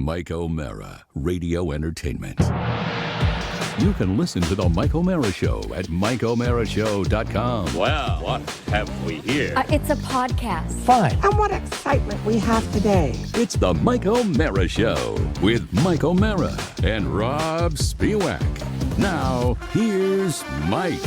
Mike O'Mara, Radio Entertainment. You can listen to The Mike O'Mara Show at MikeO'MaraShow.com. Well, what have we here? It's a podcast. Fine. And what excitement we have today. It's The Mike O'Mara Show with Mike O'Mara and Rob Spiewak. Now, here's Mike.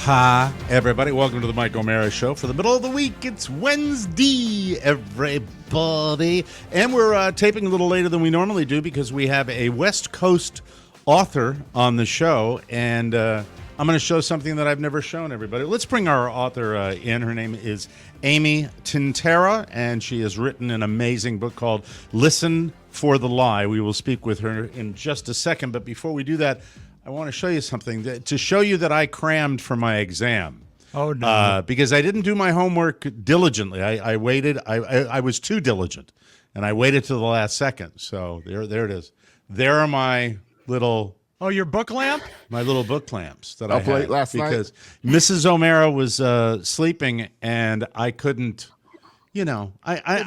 Hi, everybody. Welcome to the Mike O'Mara Show. For the middle of the week, it's Wednesday, everybody. And we're taping a little later than we normally do because we have a West Coast author on the show. And I'm going to show something that I've never shown everybody. Let's bring our author in. Her name is Amy Tintera, and she has written an amazing book called Listen for the Lie. We will speak with her in just a second. But before we do that, I want to show you something to show you that I crammed for my exam. Oh, no. Because I didn't do my homework diligently. I waited. I was too diligent, and I waited till the last second. So there it is. There are my little your book lamp? my little book lamps that I Up late had last night? because Mrs. O'Mara was sleeping, and I couldn't. I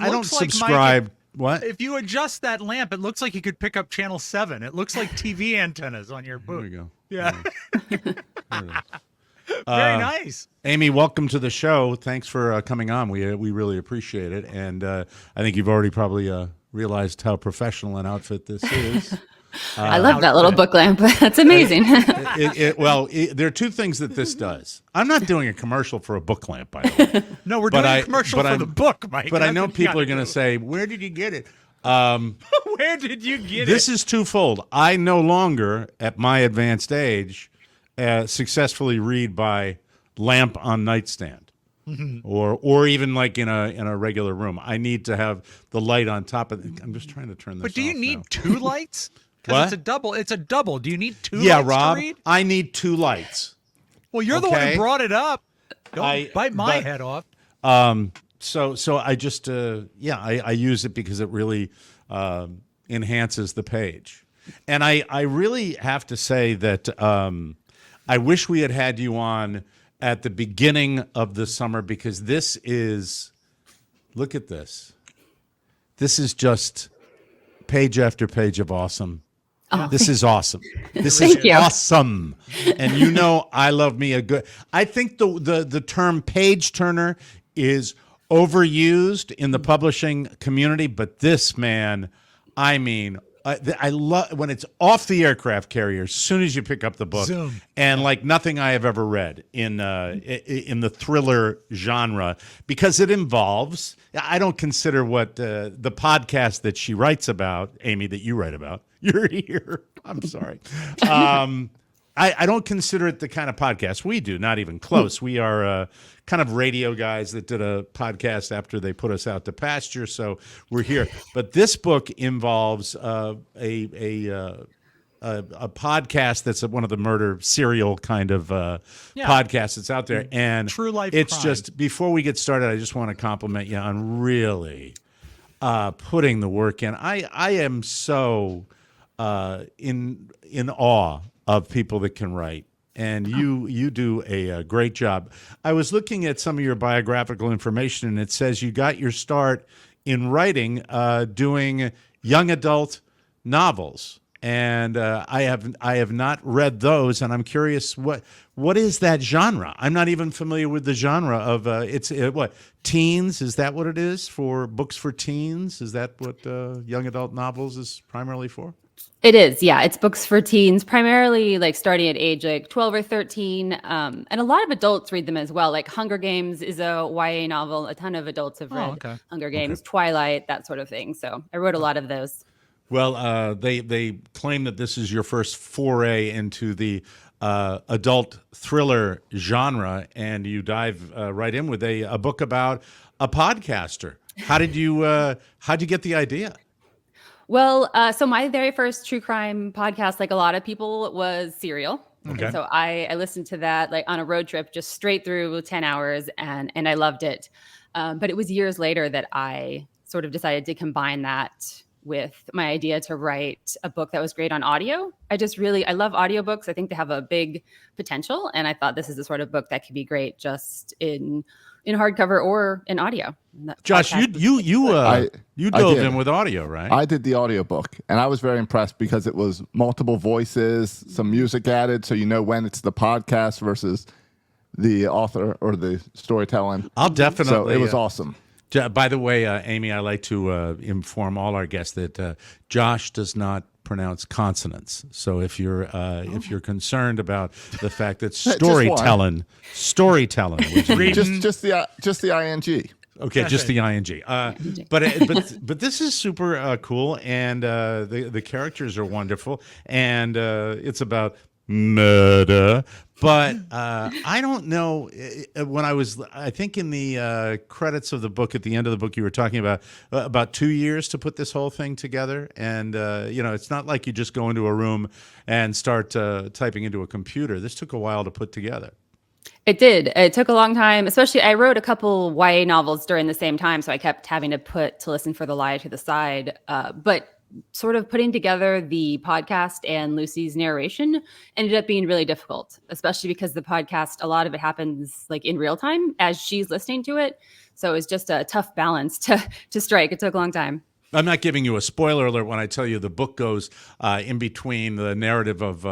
don't looks like, subscribe. Mike, What? If you adjust that lamp, it looks like you could pick up channel 7. It looks like TV antennas on your There book. we go. Yeah. There it is. Very nice. Amy, welcome to the show. Thanks for coming on. We really appreciate it. And I think you've already probably realized how professional an outfit this is. I love that little book lamp. That's amazing. There are two things that this does. I'm not doing a commercial for a book lamp, by the way. No, we're doing a commercial for the book, Mike. But I That's know what you people gotta are going to do. say, where did you get it? Where did you get This it? is twofold. I no longer, at my advanced age, successfully read by lamp on nightstand. Or even like in a regular room. I need to have the light on top of it. I'm just trying to turn this But do you off need now. two lights? Because What? it's a double. Do you need two Yeah, lights Rob, to read? I need two lights. Well, you're the one Okay. who brought it up. Don't bite my but- head off. So I just I use it because it really enhances the page. And I really have to say that I wish we had you on at the beginning of the summer, because this is, look at this. This is just page after page of awesome. This is awesome. This is Thank you. awesome. And I love me a good. I think the term page turner is overused in the publishing community, but this, man, I mean, I love when it's off the aircraft carrier. As soon as you pick up the book, Zoom. and like nothing I have ever read in the thriller genre, because it involves. I don't consider what the podcast that she writes about, Amy, that you write about. You're here. I'm sorry. I don't consider it the kind of podcast we do, not even close. We are kind of radio guys that did a podcast after they put us out to pasture, so we're here. But this book involves a podcast that's one of the murder serial kind of podcasts that's out there. And True life it's crime. just, before we get started, I just want to compliment you on really putting the work in. I am so in awe of people that can write, and you do a great job. I was looking at some of your biographical information, and it says you got your start in writing doing young adult novels, and I have not read those, and I'm curious what is that genre? I'm not even familiar with the genre of what, teens? Is that what it is, for books for teens? Is that what young adult novels is primarily for? It is, yeah. It's books for teens, primarily like starting at age like 12 or 13. And a lot of adults read them as well. Like Hunger Games is a YA novel. A ton of adults have read okay. Hunger Games, Twilight, that sort of thing. So I wrote a lot of those. Well, they claim that this is your first foray into the adult thriller genre, and you dive right in with a book about a podcaster. How'd you get the idea? Well, so my very first true crime podcast, like a lot of people, was Serial. Okay. And so I listened to that like on a road trip, just straight through 10 hours, and I loved it. But it was years later that I sort of decided to combine that with my idea to write a book that was great on audio. I love audiobooks. I think they have a big potential. And I thought this is the sort of book that could be great just in in hardcover or in audio. Josh, you dove did. in with audio, right? I did the audiobook, and I was very impressed because it was multiple voices, some music added, so you know when it's the podcast versus the author or the storytelling. I'll definitely. So it was awesome. By the way, Amy, I like to inform all our guests that Josh does not pronounce consonants. So if you're concerned about the fact that storytelling, which is just the ing. Okay, just the ing. But this is super cool, and the characters are wonderful, and it's about murder. But I don't know. When I think in the credits of the book, at the end of the book, you were talking about 2 years to put this whole thing together, and it's not like you just go into a room and start typing into a computer. This took a while to put together. It did. It took a long time, especially I wrote a couple YA novels during the same time, so I kept having to listen for the lie to the side. But sort of putting together the podcast and Lucy's narration ended up being really difficult, especially because the podcast, a lot of it happens like in real time as she's listening to it. So it was just a tough balance to strike. It took a long time. I'm not giving you a spoiler alert when I tell you the book goes in between the narrative of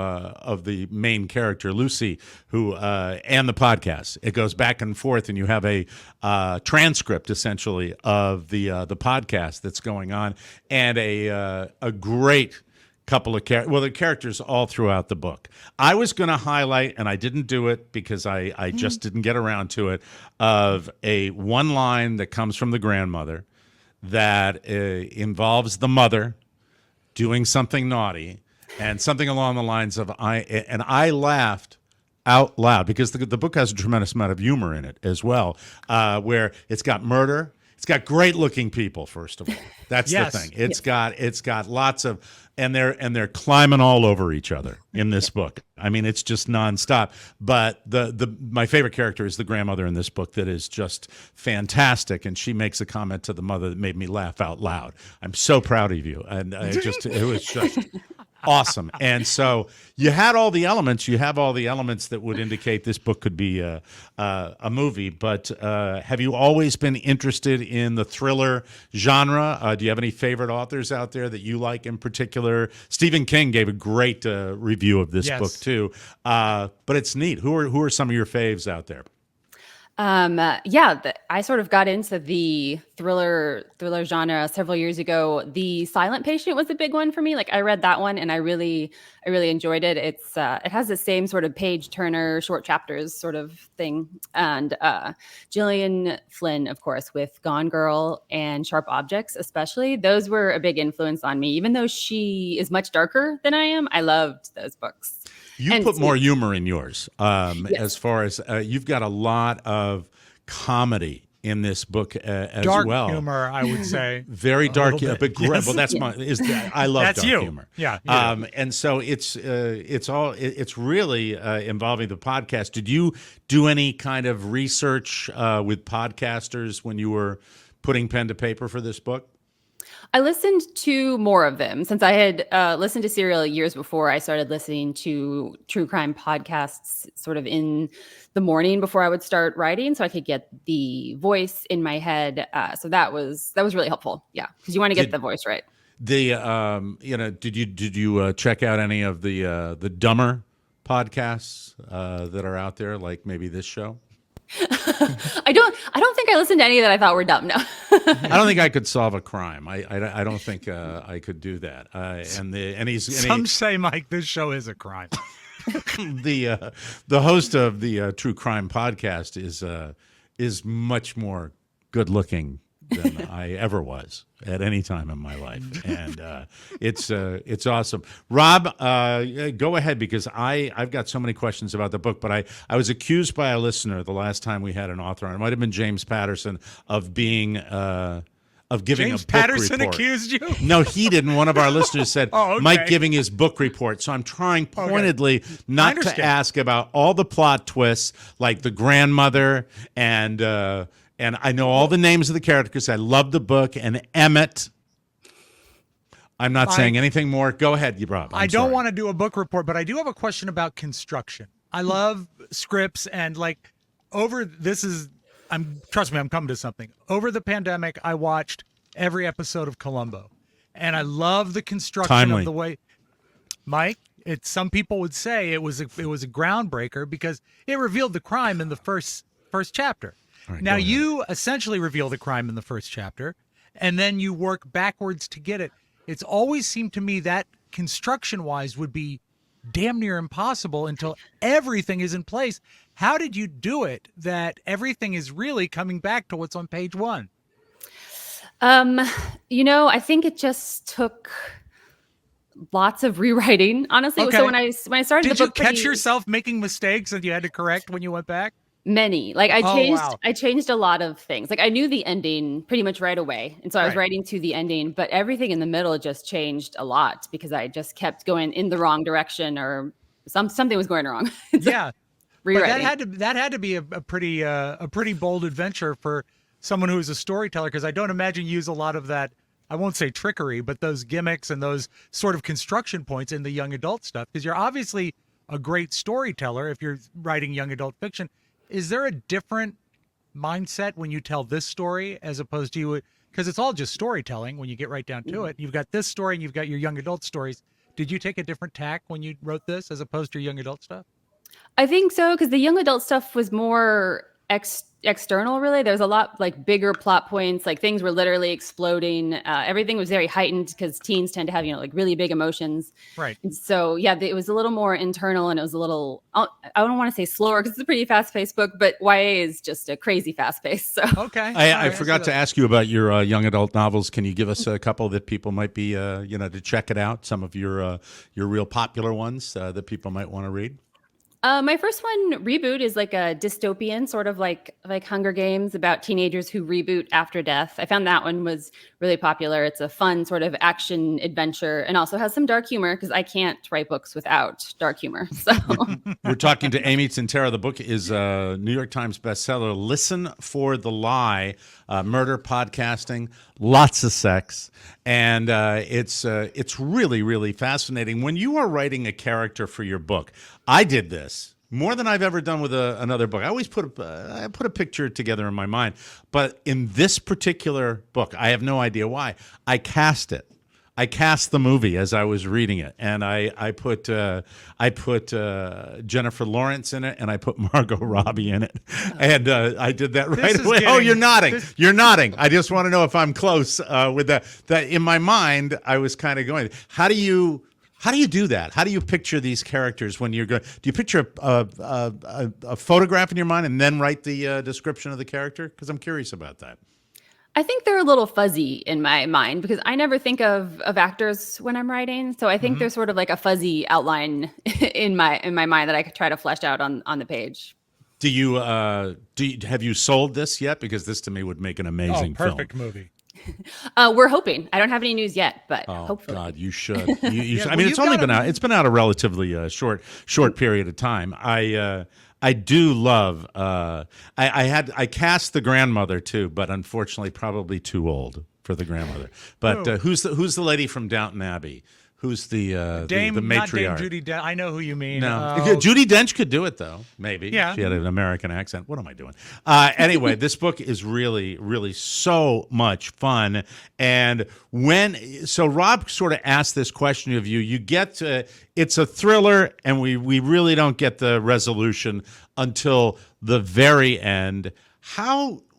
the main character Lucy, who and the podcast. It goes back and forth, and you have a transcript essentially of the podcast that's going on, and a great couple of the characters all throughout the book. I was going to highlight, and I didn't do it because I just didn't get around to it, of a one line that comes from the grandmother that involves the mother doing something naughty, and something along the lines of I laughed out loud because the book has a tremendous amount of humor in it as well, where it's got murder. It's got great looking people, first of all. That's Yes. the thing. It's got lots of, and they're climbing all over each other in this book. I mean, it's just nonstop. But my favorite character is the grandmother in this book that is just fantastic, and she makes a comment to the mother that made me laugh out loud. I'm so proud of you, and it was just awesome. And so you have all the elements that would indicate this book could be a movie. But have you always been interested in the thriller genre? Do you have any favorite authors out there that you like in particular? Stephen King gave a great review of this book too. But it's neat. Who are some of your faves out there? I sort of got into the thriller genre several years ago. The Silent Patient was a big one for me. Like I read that one and I really enjoyed it. It has the same sort of page turner, short chapters sort of thing. And Gillian Flynn, of course, with Gone Girl and Sharp Objects, especially, those were a big influence on me. Even though she is much darker than I am, I loved those books. You put more humor in yours, Yes. as far as you've got a lot of comedy in this book as Dark well. humor, I would say. Very dark, little bit. but great. Yes. Well, that's I love That's dark you. humor. Yeah, you do. And so it's really involving the podcast. Did you do any kind of research with podcasters when you were putting pen to paper for this book? I listened to more of them since I had listened to Serial years before. I started listening to true crime podcasts sort of in the morning before I would start writing, so I could get the voice in my head. So that was really helpful. Yeah, because you want to get the voice right. Did you check out any of the dumber podcasts that are out there, like maybe this show? I don't think I listened to any that I thought were dumb. No. I don't think I could solve a crime. I don't think I could do that. Some say, Mike, this show is a crime. The host of the True Crime podcast is much more good looking than I ever was at any time in my life, and it's awesome. Rob, go ahead, because I've got so many questions about the book. But I was accused by a listener the last time we had an author on. It might have been James Patterson of being of giving James a book Patterson report. accused you? No, he didn't. One of our listeners said, Oh, okay. Mike giving his book report. So I'm trying pointedly not to understand. ask about all the plot twists, like the grandmother, and I know all the names of the characters because I love the book, and Emmett. I'm not saying anything more. Go ahead, Rob. I don't want to do a book report, but I do have a question about construction. I love scripts, and this is trust me, I'm coming to something. Over the pandemic, I watched every episode of Columbo, and I love the construction Timely. of the way. Mike, some people would say it was a groundbreaker because it revealed the crime in the first chapter. right, Now go ahead. you essentially reveal the crime in the first chapter, and then you work backwards to get it. It's always seemed to me that construction-wise would be damn near impossible until everything is in place. How did you do it that everything is really coming back to what's on page one? I think it just took lots of rewriting, honestly. Okay. So when I started Did the you book, catch yourself making mistakes that you had to correct when you went back? many. Like Oh, wow. I changed a lot of things. Like I knew the ending pretty much right away. And so I was Right. writing to the ending, but everything in the middle just changed a lot because I just kept going in the wrong direction or something was going wrong. So Yeah. But rewriting. that had to be a pretty bold adventure for someone who is a storyteller, because I don't imagine you use a lot of that. I won't say trickery, but those gimmicks and those sort of construction points in the young adult stuff, because you're obviously a great storyteller if you're writing young adult fiction. Is there a different mindset when you tell this story as opposed to you? Because it's all just storytelling when you get right down to it. You've got this story and you've got your young adult stories. Did you take a different tack when you wrote this as opposed to your young adult stuff? I think so, because the young adult stuff was more external, really. There's a lot like bigger plot points, like things were literally exploding. Everything was very heightened because teens tend to have, like really big emotions. Right. And so, yeah, it was a little more internal and it was a little, I don't want to say slower because it's a pretty fast paced book, but YA is just a crazy fast pace. So, Okay. I forgot to ask you about your young adult novels. Can you give us a couple that people might be, to check it out? Some of your real popular ones that people might want to read. my first one, Reboot, is like a dystopian, sort of like Hunger Games, about teenagers who reboot after death. I found that one was really popular. It's a fun sort of action adventure and also has some dark humor because I can't write books without dark humor. So We're talking to Amy Tintera. The book is a New York Times bestseller, Listen for the Lie, murder podcasting, lots of sex. And it's really, really fascinating. When you are writing a character for your book, I did this more than I've ever done with another book. I always put a picture together in my mind. But in this particular book, I have no idea why, I cast it. I cast the movie as I was reading it, and I put Jennifer Lawrence in it, and I put Margot Robbie in it, and I did that right is away. Oh, getting- you're nodding. You're nodding. I just want to know if I'm close with that. That in my mind, I was kind of going. How do you do that? How do you picture these characters when you're going? Do you picture a photograph in your mind and then write the description of the character? Because I'm curious about that. I think they're a little fuzzy in my mind because I never think of actors when I'm writing. So I think there's sort of like a fuzzy outline in my mind that I could try to flesh out on the page. Have you sold this yet? Because this to me would make an amazing perfect film. movie. We're hoping. I don't have any news yet, but Oh hopefully. God, you should. You should. I well, mean, it's you've only got been out. It's been out a relatively short period of time. I do love. I cast the grandmother too, but unfortunately, probably too old for the grandmother. But who's the lady from Downton Abbey? Who's the Dame, the not Dame matriarch? Judi Dench. I know who you mean. No, Judi Dench could do it though. Maybe. Yeah. She had an American accent. What am I doing? Anyway, this book is really, really so much fun. And so Rob sort of asked this question of you. You get to, it's a thriller, and we really don't get the resolution until the very end.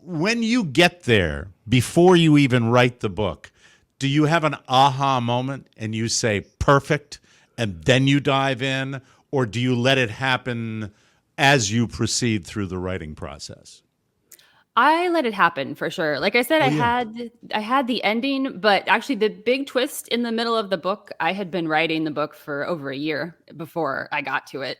When you get there, before you even write the book, do you have an aha moment and you say perfect and then you dive in, or do you let it happen as you proceed through the writing process? I let it happen for sure. Like I said, I had the ending, but actually the big twist in the middle of the book, I had been writing the book for over a year before I got to it.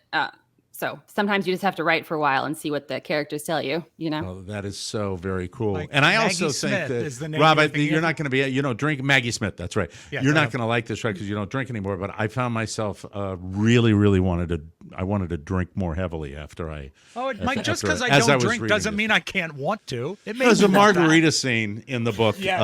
So sometimes you just have to write for a while and see what the characters tell you, Oh, that is so very cool. Like and I Maggie also Smith think is the that, name Rob, you're thinking you're of? not going to be, drink Maggie Smith. That's right. Yeah, You're not going to like this, right? Because you don't drink anymore. But I found myself really, really wanted to drink more heavily after I. Oh, Mike, just because I as don't was drink reading doesn't this. mean I can't want to. It makes There's a me want that. margarita scene in the book Yes.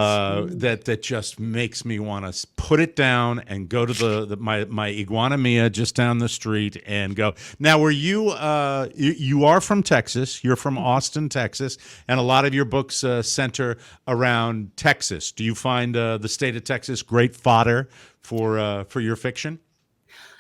that just makes me want to put it down and go to my Iguana Mia just down the street and go. Now, were you are from Texas. You're from Austin, Texas, and a lot of your books center around Texas. Do you find the state of Texas great fodder for your fiction?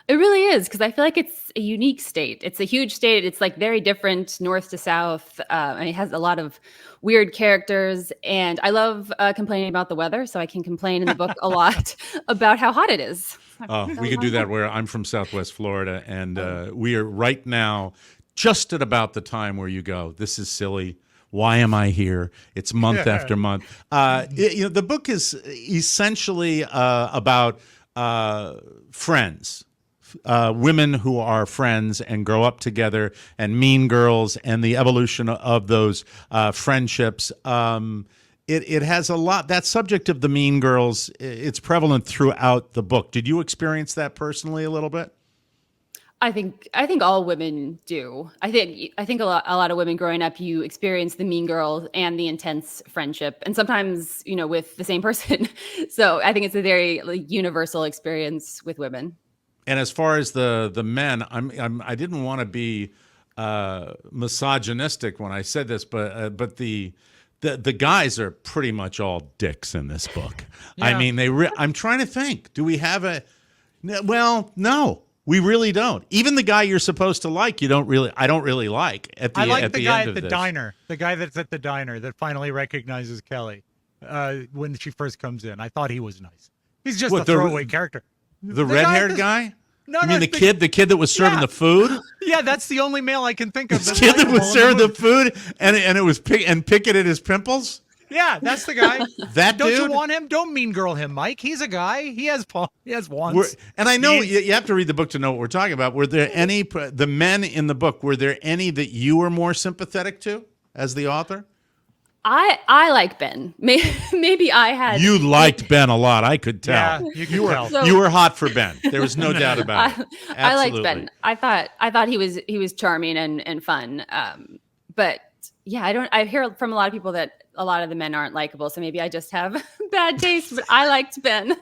It really is, because I feel like it's a unique state. It's a huge state. It's like very different north to south. And it has a lot of weird characters. And I love complaining about the weather. So I can complain in the book a lot about how hot it is. We could do that where I'm from Southwest Florida, and we are right now just at about the time where you go, this is silly. Why am I here? It's month after month. The book is essentially about friends. Women who are friends and grow up together, and mean girls, and the evolution of those friendships. It has a lot. That subject of the mean girls, it's prevalent throughout the book. Did you experience that personally a little bit? I think all women do. I think a lot of women growing up, you experience the mean girl and the intense friendship, and sometimes with the same person. So I think it's a very universal experience with women. And as far as the men, I didn't want to be misogynistic when I said this, but the guys are pretty much all dicks in this book. Yeah. I mean, I'm trying to think. Do we have a? Well, no, we really don't. Even the guy you're supposed to like, I don't really like. I like the guy at the diner. The guy that's at the diner that finally recognizes Kelly when she first comes in. I thought he was nice. He's just a throwaway character. The red-haired guy? No, you mean the kid that was serving the food? Yeah, that's the only male I can think of. The kid that was serving the food and it was picketed his pimples? Yeah, that's the guy. That Don't dude? you want him? Don't mean girl him, Mike. He's a guy. He has wants. And I know you have to read the book to know what we're talking about. Were there any, the men in the book, were there any that you were more sympathetic to as the author? I like Ben. Maybe I had. You liked Ben a lot. I could tell. Yeah, you were. So, you were hot for Ben. There was no doubt about it. I liked Ben. I thought he was charming and fun. But yeah, I hear from a lot of people that a lot of the men aren't likable. So maybe I just have bad taste. But I liked Ben.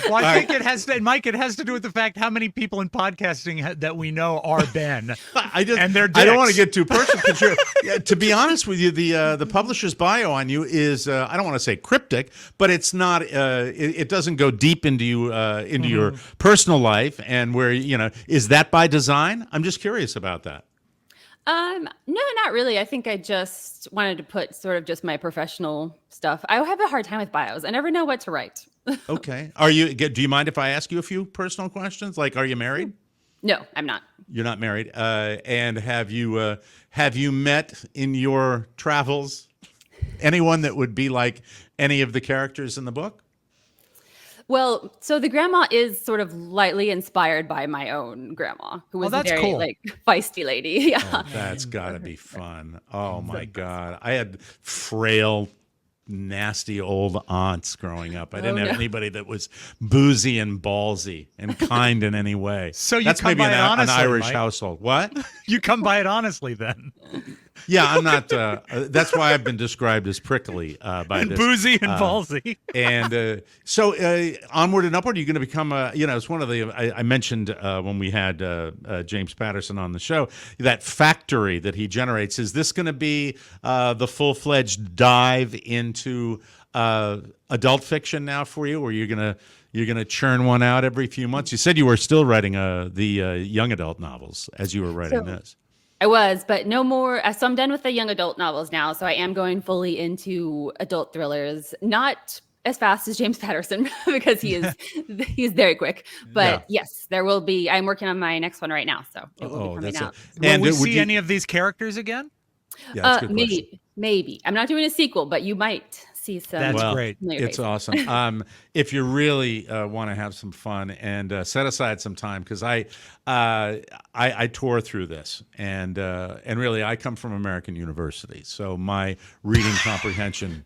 Well, I think it has to, Mike. It has to do with the fact how many people in podcasting that we know are Ben. And they're dicks. I don't want to get too personal. To be honest with you, the publisher's bio on you is I don't want to say cryptic, but it's not. It doesn't go deep into your personal life, and where is that by design? I'm just curious about that. No, not really. I think I just wanted to put sort of just my professional stuff. I have a hard time with bios. I never know what to write. Okay. Do you mind if I ask you a few personal questions? Like, are you married? No, I'm not. You're not married. And have you met in your travels anyone that would be like any of the characters in the book? Well, so the grandma is sort of lightly inspired by my own grandma, who was a very feisty lady. Yeah, that's got to be fun. Oh my God, I had frail, nasty old aunts growing up. I didn't have anybody that was boozy and ballsy and kind in any way. So that's come maybe by an Irish household. What? You come by it honestly, then. Yeah, I'm not. That's why I've been described as prickly by this. Boozy and ballsy. And so onward and upward, you're going to become it's one of the, I mentioned when we had James Patterson on the show, that factory that he generates. Is this going to be the full-fledged dive into adult fiction now for you, or you're going to churn one out every few months? You said you were still writing the young adult novels as you were writing this. I was, but no more. So I'm done with the young adult novels now. So I am going fully into adult thrillers, not as fast as James Patterson because he's very quick. But yes, there will be. I'm working on my next one right now, so it will be coming out. Will we see any of these characters again? Yeah, maybe. I'm not doing a sequel, but you might see some. That's great. It's awesome. If you really want to have some fun and set aside some time, because I tore through this, and really I come from American University, so my reading comprehension.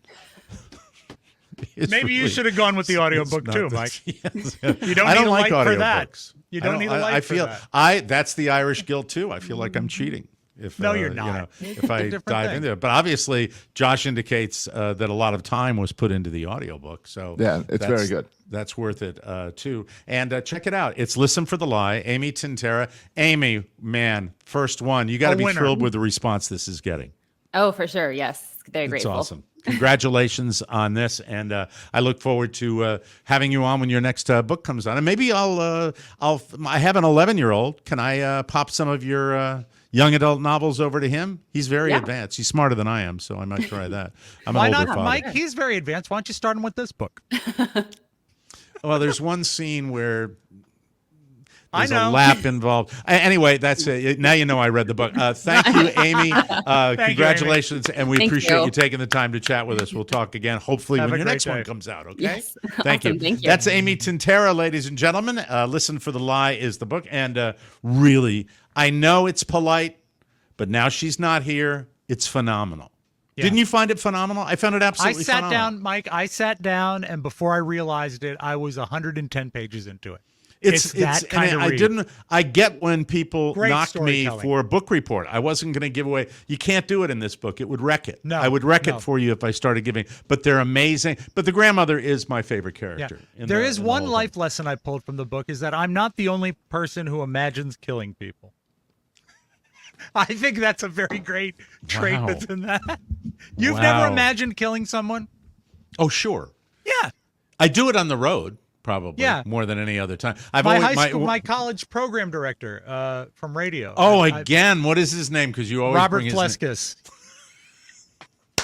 Maybe you should have gone with the audiobook too, Mike. Yes. You don't need a light for that. Audiobooks. You don't need a light for that. That's the Irish guilt too. I feel like I'm cheating. If No, you're You not. know, It's if a I different dive thing. into it, but obviously Josh indicates that a lot of time was put into the audiobook. So Yeah, it's very good. That's worth it too. And check it out. It's Listen for the Lie. Amy Tintera. Amy, man, first one. You got to A be winner. thrilled with the response this is getting. Oh, for sure. Yes. Very It's grateful. awesome. Congratulations on this, and I look forward to having you on when your next book comes out. And maybe I have an 11-year-old. Can I pop some of your young adult novels over to him? He's very Yeah. advanced. He's smarter than I am, so I might try that. I'm Why an older not, father. Mike? He's very advanced. Why don't you start him with this book? Well, there's one scene where I there's know. a lap involved. Anyway, that's it. Now you know I read the book. Thank you, Amy. Congratulations, and we Thank appreciate you. you taking the time to chat with us. We'll talk again, hopefully, Have when a your great next one day. comes out, okay? Yes. Thank you. Awesome. Thank you. That's Amy Tintera, ladies and gentlemen. Listen for the Lie is the book. And really, I know it's polite, but now she's not here. It's phenomenal. Yeah. Didn't you find it phenomenal? I found it I absolutely sat phenomenal. down, Mike. I sat down, and before I realized it, I was 110 pages into it. It's that kind of read. I get when people Great knocked me storytelling. for a book report. I wasn't going to give away. You can't do it in this book. It would wreck it. No, I would wreck no. it for you if I started giving. But they're amazing. But the grandmother is my favorite Yeah. character. There is one life lesson I pulled from the book is that I'm not the only person who imagines killing people. I think that's a very great trait Wow. that's in that. You've Wow. never imagined killing someone? Oh, sure. Yeah. I do it on the road, probably. Yeah. More than any other time. My college program director from radio. Oh, I- again, what is his name? Because you always Robert bring his name. Fleskus.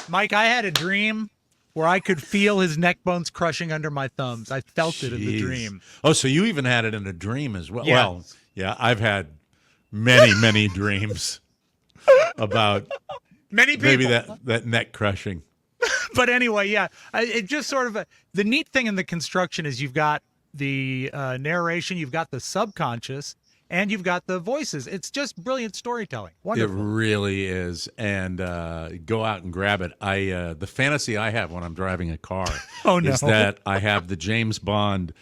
Mike, I had a dream where I could feel his neck bones crushing under my thumbs. I felt it in the Jeez. dream. Oh, so you even had it in a dream as well. Yeah. Well, yeah, I've had many, many dreams about Many people. maybe that neck crushing. But anyway, yeah, it just sort of the neat thing in the construction is you've got the narration, you've got the subconscious, and you've got the voices. It's just brilliant storytelling. Wonderful. It really is, and go out and grab it. The fantasy I have when I'm driving a car Oh, no. is that I have the James Bond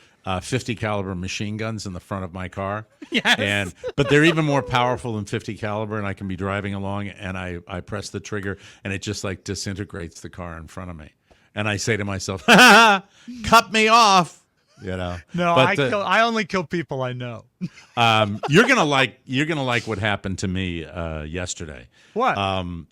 50 caliber machine guns in the front of my car. Yes. But they're even more powerful than 50 caliber, and I can be driving along and I press the trigger and it just like disintegrates the car in front of me. And I say to myself, "Ha, ha, ha, cut me off." You know. No, But, I only kill people I know. you're gonna like what happened to me yesterday. What?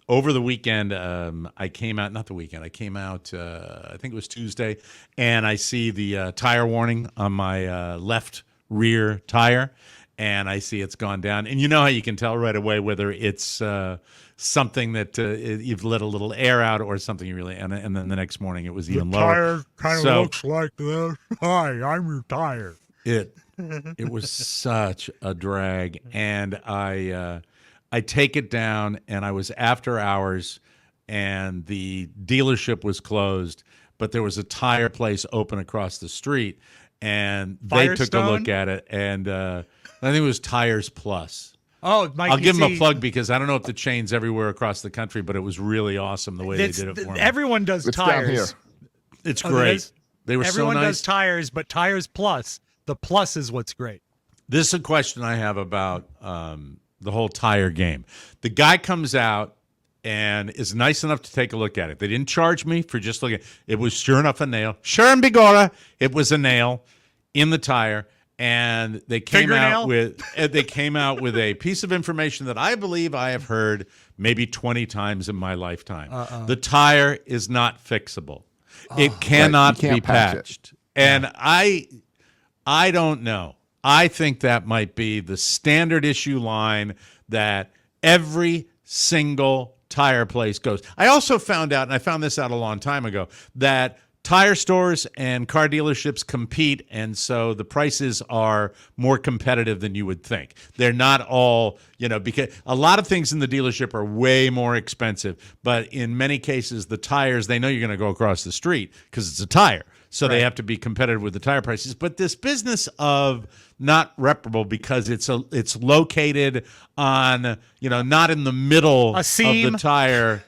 Over the weekend, I came out. Not the weekend. I came out. I think it was Tuesday, and I see the tire warning on my left rear tire, and I see it's gone down. And you know how you can tell right away whether it's something that you've let a little air out or something you really. And then the next morning it was even lower. So- like this. Hi, I'm your tire. It was such a drag, and I take it down, and I was after hours, and the dealership was closed, but there was a tire place open across the street, and they took a Firestone? look at it, and I think it was Tires Plus. Oh, Mike, I'll you give them see, a plug because I don't know if the chain's everywhere across the country, but it was really awesome the way they it's- did it for me. Everyone does It's tires. down here. It's Oh, great. it is? They were Everyone so nice. does tires, but Tires Plus, the plus is what's great. This is a question I have about the whole tire game. The guy comes out and is nice enough to take a look at it. They didn't charge me for just looking. It was sure enough a nail. Sure and bigora, it was a nail in the tire. And they came out Fingernail? with a piece of information that I believe I have heard maybe 20 times in my lifetime. The tire is not fixable. It cannot Right, you be can't patch it. patched. And I don't know. I think that might be the standard issue line that every single tire place goes. I also found out, and I found this out a long time ago, that tire stores and car dealerships compete, and so the prices are more competitive than you would think. They're not all, because a lot of things in the dealership are way more expensive, but in many cases, the tires, they know you're going to go across the street because it's a tire. So they have to be competitive with the tire prices. But this business of not reparable because it's located on, not in the middle of seam. the tire,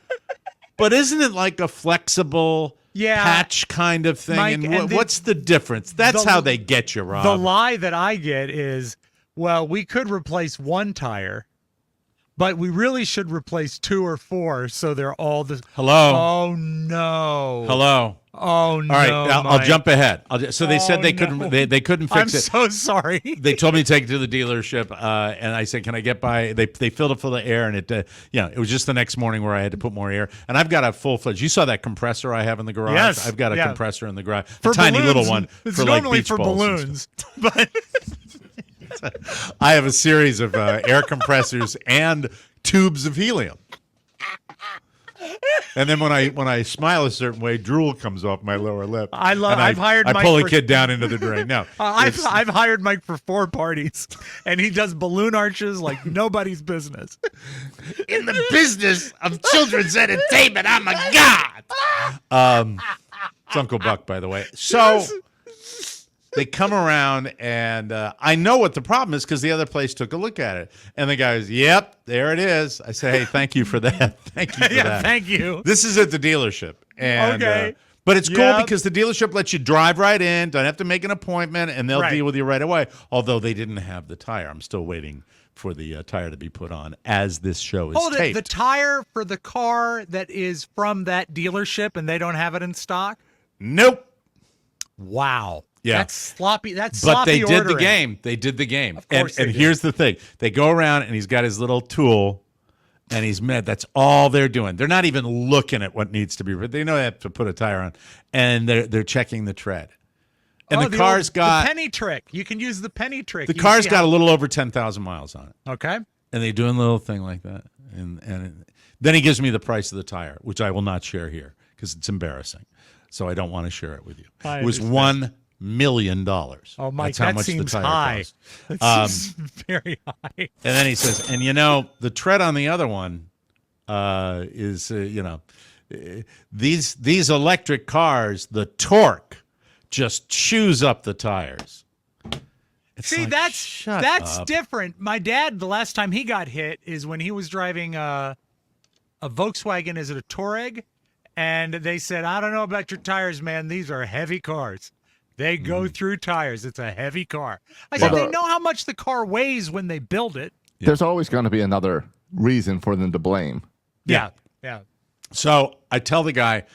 but isn't it like a flexible patch kind of thing? Mike, and and what's the difference? That's the- how they get you, Rob. The lie that I get is, well, we could replace one tire, but we really should replace 2 or 4 so they're all the. Hello. Oh no. Hello. Oh no. All right, I'll Mike. jump ahead. So they said Oh, they couldn't. no. They couldn't I'm fix it. so sorry. They told me to take it to the dealership, and I said, "Can I get by?" They filled it full of air, and it was just the next morning where I had to put more air. And I've got a full-fledged. You saw that compressor I have in the garage. Yes, I've got a yeah. compressor in the garage, For a tiny balloons, little one It's for like normally beach for balls and stuff. balloons, but I have a series of air compressors and tubes of helium. And then when I smile a certain way, drool comes off my lower lip. I love. And I've hired. I Mike pull for, a kid down into the drain. No, I've it's- I've hired Mike for 4 parties, and he does balloon arches like nobody's business. in the business of children's entertainment. I'm a god. It's Uncle Buck, by the way. So they come around, and I know what the problem is because the other place took a look at it, and the guy goes, "Yep, there it is." I say, "Hey, thank you for that. Thank you for Yeah, that. thank you. This is at the dealership, and Okay. but it's cool Yep. because the dealership lets you drive right in, don't have to make an appointment, and they'll Right. deal with you right away. Although they didn't have the tire, I'm still waiting for the tire to be put on as this show is Oh, taped. the tire for the car that is from that dealership, and they don't have it in stock. Nope. Wow. Yeah. That's sloppy. That's But sloppy they did the ordering. game. They did the game. Of course and they did. here's the thing. They go around and he's got his little tool and he's mad. That's all they're doing. They're not even looking at what needs to be. They know they have to put a tire on. And they're checking the tread. And Oh, the car's got the penny trick. You can use the penny trick. the You car's see got how- a little over 10,000 miles on it. Okay. And they do a little thing like that. And then he gives me the price of the tire, which I will not share here because it's embarrassing. So I don't want to share it with you. I It was understand. $1 million. Oh, Mike, That's how that much seems the tire high. cost. That seems very high. And then he says, and the tread on the other one is, these electric cars, the torque just chews up the tires. It's See, like, that's shut up. different. My dad, the last time he got hit is when he was driving a Volkswagen. Is it a Touareg? And they said, "I don't know about your tires, man. These are heavy cars. They go through tires. It's a heavy car." I said, Well, "They know how much the car weighs when they build it." There's always going to be another reason for them to blame. Yeah. So I tell the guy,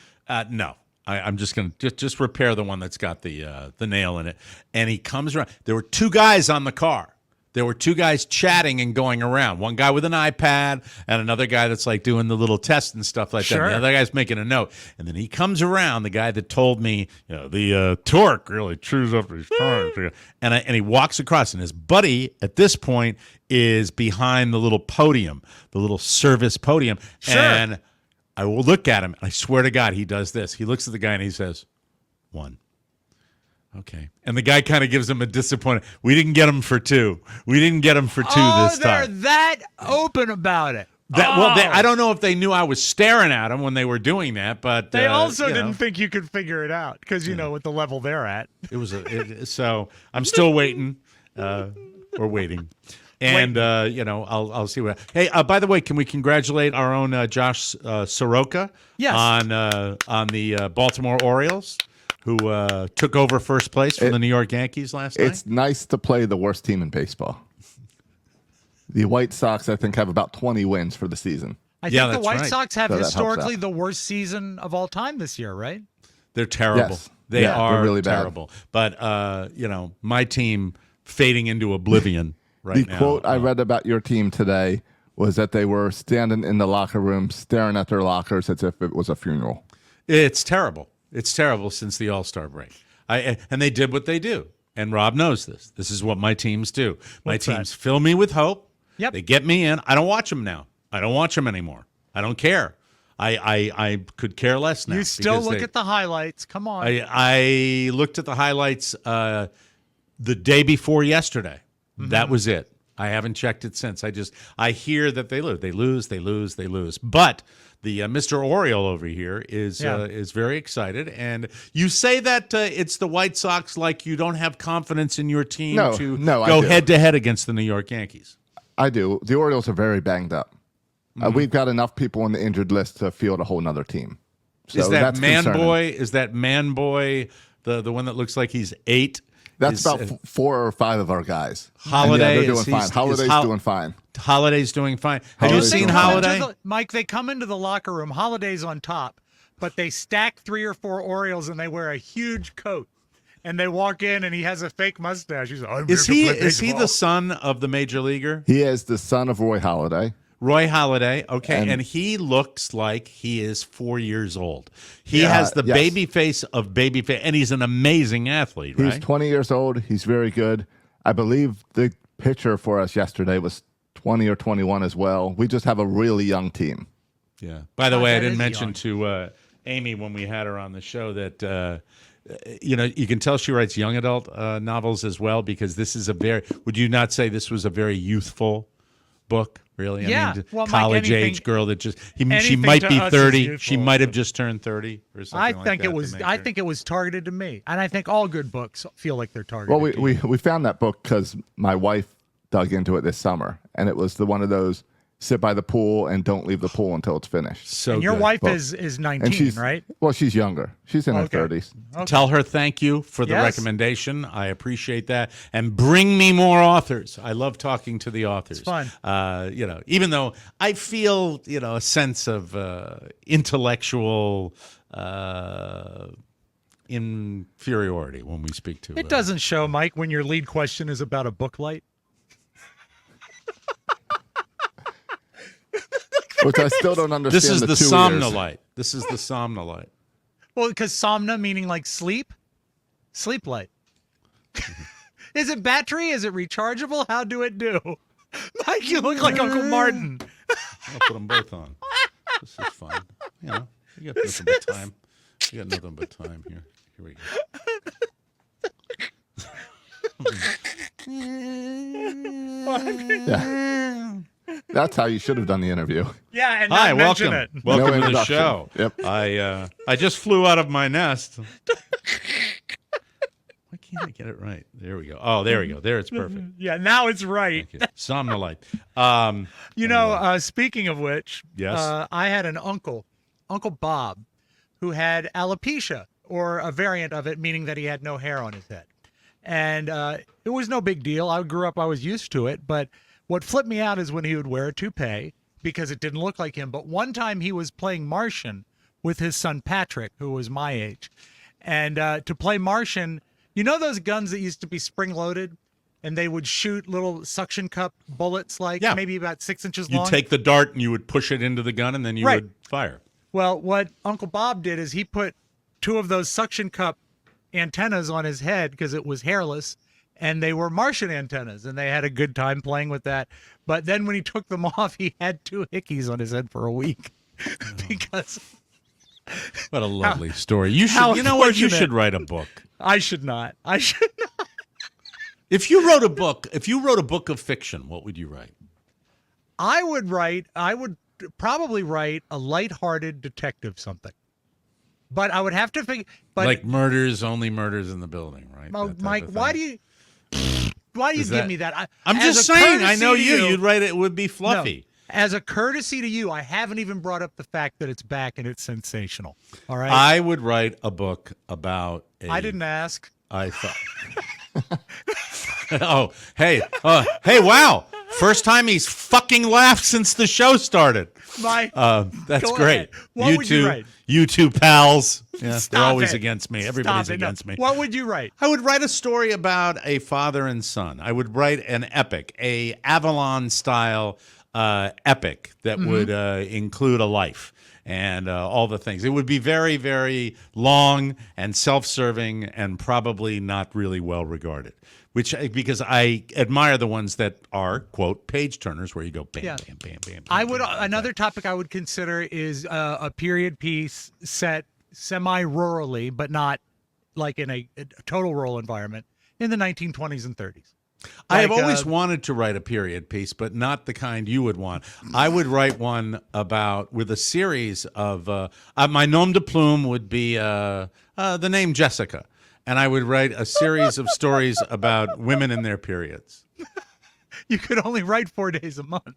no, I'm just going to just repair the one that's got the nail in it. And he comes around. There were 2 guys on the car. There were 2 guys chatting and going around. One guy with an iPad and another guy that's like doing the little test and stuff like that. Sure. The other guy's making a note. And then he comes around, the guy that told me, the torque really chews up these tires. And he walks across, and his buddy at this point is behind the little podium, the little service podium. Sure. And I will look at him, and I swear to God, he does this. He looks at the guy and he says, 1. Okay. And the guy kind of gives him a disappointed. We didn't get him for 2. We didn't get him for 2 this they're time. that open about it. I don't know if they knew I was staring at him when they were doing that, but They also you know, didn't think you could figure it out because with the level they're at. it was so I'm still waiting. We're waiting. And I'll see what. Hey, by the way, can we congratulate our own Josh Soroka Yes. on the Baltimore Orioles, who took over first place from the New York Yankees last night? It's nice to play the worst team in baseball. The White Sox, I think, have about 20 wins for the season. I Yeah, think the that's White right. Sox have So that helps historically out. the worst season of all time this year, right? They're terrible. Yes. They Yeah, are they're really bad. terrible. But my team fading into oblivion right The now. quote I read about your team today was that they were standing in the locker room staring at their lockers as if it was a funeral. It's terrible. It's terrible since the All-Star break. And they did what they do. And Rob knows this. This is what my teams do. My What's that? teams fill me with hope. Yep. They get me in. I don't watch them now. I don't watch them anymore. I don't care. I could care less now. You still because look they- at the highlights. Come on. I looked at the highlights the day before yesterday. Mm-hmm. That was it. I haven't checked it since. I hear that they lose. They lose. But the Mr. Oriole over here is very excited. And you say that it's the White Sox like you don't have confidence in your team No, to I go do. head to head against the New York Yankees. I do. The Orioles are very banged up. We've got enough people on the injured list to field a whole nother team. So Is that that's man concerning. boy? Is that man boy the one that looks like he's 8? That's is, about 4 or 5 of our guys. Holiday, And yeah, they're is doing fine. he's- Holiday's is Hol- doing fine. Holiday's doing fine. Have you Holiday's seen doing fine. Holiday? Mike, they come into the locker room, Holiday's on top, but they stack 3 or 4 Orioles and they wear a huge coat. And they walk in and he has a fake mustache. He's like, I'm Is here he to play is he baseball. the son of the major leaguer? He is the son of Roy Halladay. Roy Halladay, okay, And- and he looks like he is 4 years old. He Yeah, has the yes. baby face of baby face, and he's an amazing athlete, He's right? 20 years old. He's very good. I believe the pitcher for us yesterday was 20 or 21 as well. We just have a really young team. Yeah. By the way, I that didn't is mention young. to Amy when we had her on the show that you can tell she writes young adult novels as well, because this is would you not say this was a very youthful book? Really? Yeah. I mean, Well, Mike, college anything- age girl that just she anything might to be us is 30. youthful. She might have just turned 30 or something. I like think that it to was. make I her- think it was targeted to me, and I think all good books feel like they're targeted. Well, to you. we found that book because my wife dug into it this summer, and it was one of those sit by the pool and don't leave the pool until it's finished. so and your good. wife Well, is And 19, she's right? Well, she's younger. She's in her Okay. 30s. Tell her thank you for the Yes. recommendation. I appreciate that. And bring me more authors. I love talking to the authors. It's fun. Even though I feel, a sense of intellectual inferiority when we speak to It doesn't show, Mike, when your lead question is about a book light. Which I still don't understand. This is the 2 years. somnolite. This is the somnolite. Well, because somna meaning like sleep light. Is it battery? Is it rechargeable? How do it do? Mike, you look like Uncle Martin. I'll put them both on. This is fun. You got nothing but time. You got nothing but time here. Here we go. Yeah. That's how you should have done the interview. Yeah, and Hi, not mention welcome. it. Welcome No to the introduction. show. Yep. I just flew out of my nest. Why can't I get it right? There we go. Oh, there we go. There, it's perfect. Yeah, now it's right. Okay. Somnolite. Speaking of which, Yes. I had an uncle, Uncle Bob, who had alopecia, or a variant of it, meaning that he had no hair on his head. And it was no big deal. I grew up, I was used to it. But what flipped me out is when he would wear a toupee, because it didn't look like him. But one time he was playing Martian with his son Patrick, who was my age. And to play Martian, you know those guns that used to be spring-loaded? And they would shoot little suction cup bullets, Yeah. maybe about 6 inches You long. take the dart and you would push it into the gun and then you Right. would fire. Well, what Uncle Bob did is he put 2 of those suction cup antennas on his head because it was hairless, and they were Martian antennas, and they had a good time playing with that. But then when he took them off, he had 2 hickeys on his head for a week because What a lovely story. You how should. You know what? You unfortunate. should write a book. I should not. If you wrote a book of fiction, what would you write? I would probably write a lighthearted detective something. But I would have to think. But Like only murders in the building, right? Oh, That type Mike, of why do thing. you Is give that- me that? I'm as just a saying. I courtesy know to you'd write it. Would be No, fluffy. as a courtesy to you, I haven't even brought up the fact that it's back and it's sensational. All right. I would write a book about. I didn't ask. I thought. Oh, hey, wow! First time he's fucking laughed since the show started. That's Go great. ahead. What would you write? You two pals. Yeah, they're Stop always it. against me. Stop Everybody's it. No. against me. What would you write? I would write a story about a father and son. I would write an epic, a Avalon style epic that would include a life and all the things. It would be very, very long and self-serving and probably not really well regarded. Because I admire the ones that are, quote, page turners, where you go bam, Yeah. bam, bam, bam, bam. I would. bam, bam, Another topic I would consider is a period piece set semi-rurally, but not like in a total rural environment in the 1920s and 30s. I have Like, always wanted to write a period piece, but not the kind you would want. I would write one with a series of my nom de plume would be the name Jessica, and I would write a series of stories about women in their periods. You could only write 4 days a month.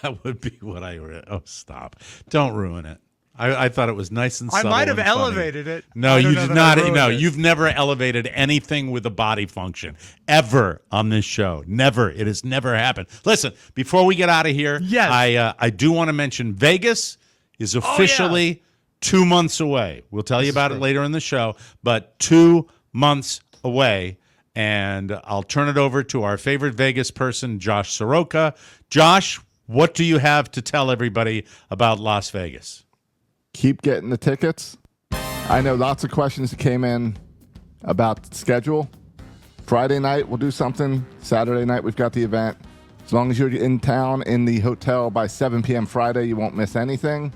That would be what I read. Oh, stop! Don't ruin it. I thought it was nice and I subtle. might have and funny. elevated it. No, I don't you know did that I not. ruined No, it. you've never elevated anything with a body function ever on this show. Never. It has never happened. Listen, before we get out of here, Yes. I do want to mention Vegas is officially 2 months away. We'll tell you about it later in the show, but 2 months away. And I'll turn it over to our favorite Vegas person, Josh Soroka. Josh, what do you have to tell everybody about Las Vegas? Keep getting the tickets. I know lots of questions that came in about the schedule. Friday night, we'll do something. Saturday night, we've got the event. As long as you're in town in the hotel by 7 p.m. Friday, you won't miss anything.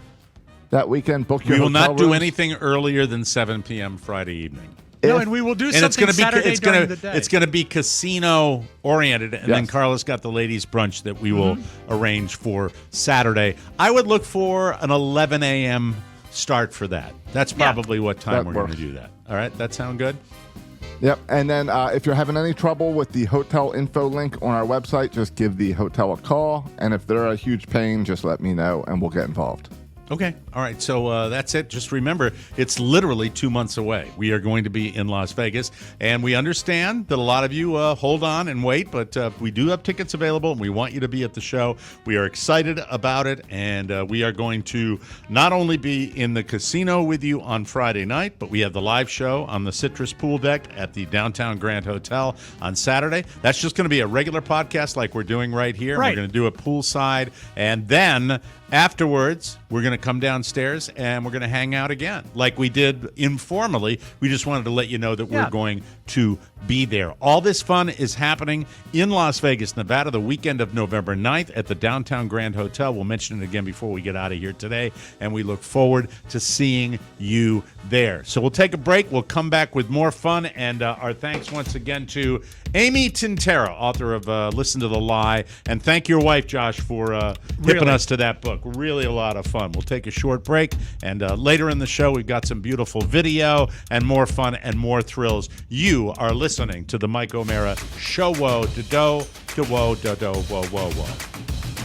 That weekend, book your We will hotel not do rooms. anything earlier than 7 p.m. Friday evening. No, If- and we will do And something Saturday it's during gonna the day. it's gonna be casino oriented, and then Yes. Carlos got the ladies brunch that we will arrange for Saturday. I would look for an 11 a.m. start for that. That's probably what time That we're going to works. do that. All right, that sound good? Yep. And then if you're having any trouble with the hotel info link on our website, just give the hotel a call. And if they're a huge pain, just let me know and we'll get involved. Okay. All right. So that's it. Just remember, it's literally 2 months away. We are going to be in Las Vegas. And we understand that a lot of you hold on and wait, but we do have tickets available and we want you to be at the show. We are excited about it. And we are going to not only be in the casino with you on Friday night, but we have the live show on the Citrus Pool Deck at the Downtown Grand Hotel on Saturday. That's just going to be a regular podcast like we're doing right here. Right. We're going to do it poolside. And then afterwards, we're going to come downstairs and we're going to hang out again like we did informally. We just wanted to let you know that we're Yeah. going to be there. All this fun is happening in Las Vegas, Nevada, the weekend of November 9th at the Downtown Grand Hotel. We'll mention it again before we get out of here today, and we look forward to seeing you there. So we'll take a break. We'll come back with more fun, and our thanks once again to Amy Tintera, author of Listen to the Lie, and thank your wife, Josh, for hipping Really? us to that book. Really a lot of fun. We'll take a short break, and later in the show, we've got some beautiful video and more fun and more thrills. You are listening to the Mike O'Mara Show. Whoa, da do, da whoa, da do, whoa, whoa, whoa.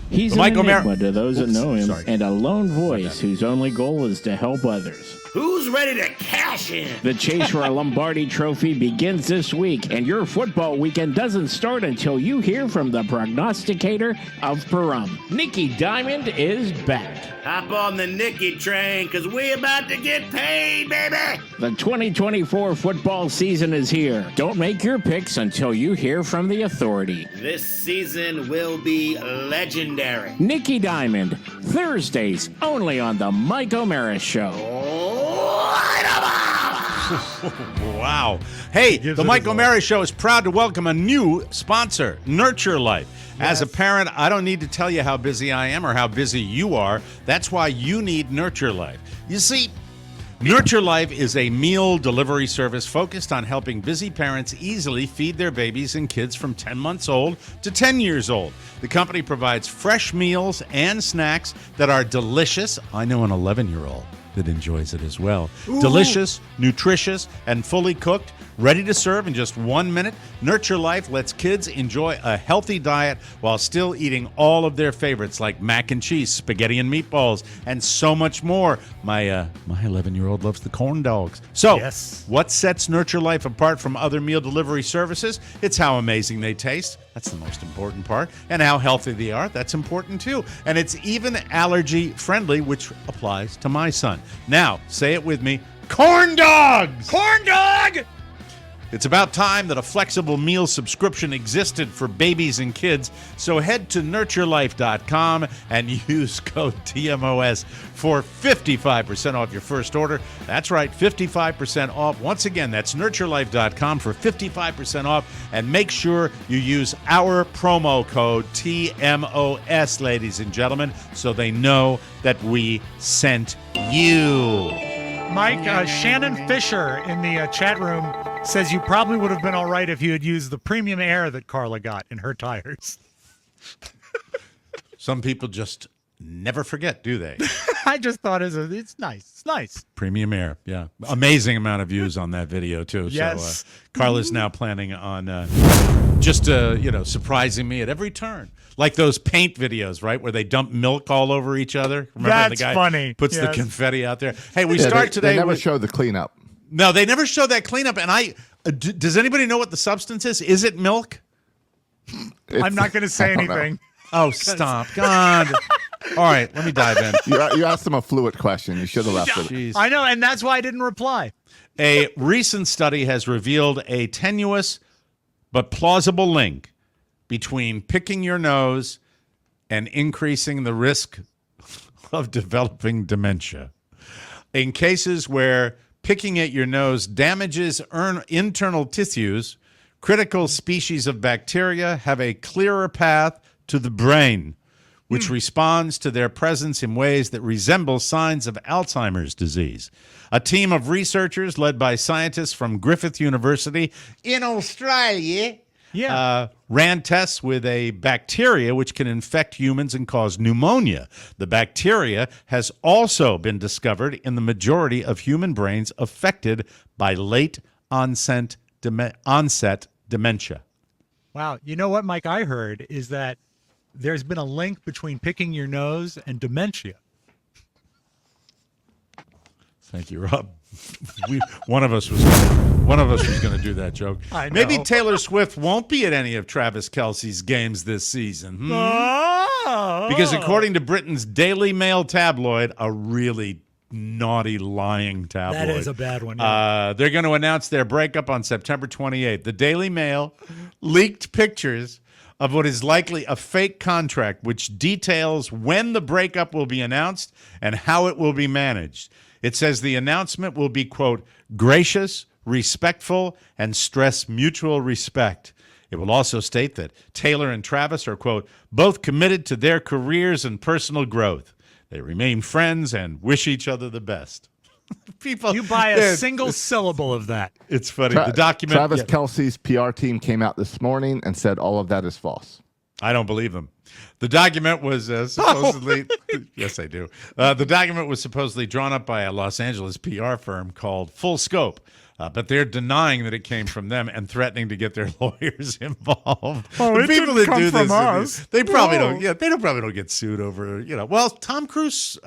He's The an Mike O'Mara- enigma to those that Oops, know him, sorry. and a lone voice whose only goal is to help others. Who's ready to cash in? The chase for a Lombardi trophy begins this week, and your football weekend doesn't start until you hear from the prognosticator of Pahrump. Nikki Diamond is back. Hop on the Nicky train, cause we about to get paid, baby! The 2024 football season is here. Don't make your picks until you hear from the authority. This season will be legendary. Nikki Diamond, Thursdays, only on The Mike O'Mara Show. Wow. Hey, gives the it Mike his all. O'Mara Show is proud to welcome a new sponsor, Nurture Life. As a parent, I don't need to tell you how busy I am or how busy you are. That's why you need Nurture Life. You see, Nurture Life is a meal delivery service focused on helping busy parents easily feed their babies and kids from 10 months old to 10 years old. The company provides fresh meals and snacks that are delicious. I know an 11-year-old that enjoys it as well. Delicious, nutritious, and fully cooked, ready to serve in just 1 minute. Nurture Life lets kids enjoy a healthy diet while still eating all of their favorites like mac and cheese, spaghetti and meatballs, and so much more. My 11-year-old loves the corn dogs. So, Yes. what sets Nurture Life apart from other meal delivery services? It's how amazing they taste. That's the most important part. And how healthy they are. That's important too. And it's even allergy friendly, which applies to my son. Now, say it with me. Corn dogs! Corn dog! It's about time that a flexible meal subscription existed for babies and kids. So head to nurturelife.com and use code TMOS for 55% off your first order. That's right, 55% off. Once again, that's nurturelife.com for 55% off. And make sure you use our promo code TMOS, ladies and gentlemen, so they know that we sent you. Mike, Shannon Fisher in the chat room says you probably would have been all right if you had used the premium air that Carla got in her tires. Some people just never forget, do they? I just thought it's nice. It's nice. Premium Air, yeah. Amazing amount of views on that video, too. Yes. So Carla's now planning on just, surprising me at every turn. Like those paint videos, right, where they dump milk all over each other. Remember That's the guy funny. puts the Yes. confetti out there. Hey, we start today They never with... show the cleanup. No, they never show that cleanup. And does anybody know what the substance is? Is it milk? I'm not going to say I don't know. anything. Oh, stop. God. All right, let me dive in. You asked them a fluid question. You should have left it. Jeez. I know, and that's why I didn't reply. A recent study has revealed a tenuous but plausible link between picking your nose and increasing the risk of developing dementia. In cases where picking at your nose damages internal tissues, critical species of bacteria have a clearer path to the brain, which responds to their presence in ways that resemble signs of Alzheimer's disease. A team of researchers led by scientists from Griffith University in Australia ran tests with a bacteria which can infect humans and cause pneumonia. The bacteria has also been discovered in the majority of human brains affected by late onset dementia. Wow. You know what, Mike, I heard is that there's been a link between picking your nose and dementia. Thank you, Rob. One of us was going to do that joke. I know. Maybe Taylor Swift won't be at any of Travis Kelce's games this season. Oh. Because according to Britain's Daily Mail tabloid, a really naughty, lying tabloid. That is a bad one. They're going to announce their breakup on September 28th. The Daily Mail leaked pictures of what is likely a fake contract, which details when the breakup will be announced and how it will be managed. It says the announcement will be, quote, gracious, respectful, and stress mutual respect. It will also state that Taylor and Travis are, quote, both committed to their careers and personal growth. They remain friends and wish each other the best. People, You buy a single syllable of that. It's funny. The document. Travis Kelce's PR team came out this morning and said all of that is false. I don't believe them. The document was supposedly. Yes, I do. The document was supposedly drawn up by a Los Angeles PR firm called Full Scope. But they're denying that it came from them and threatening to get their lawyers involved. Oh, The it didn't come from us. They probably No. don't. Yeah, they probably don't get sued over. Well, Tom Cruise,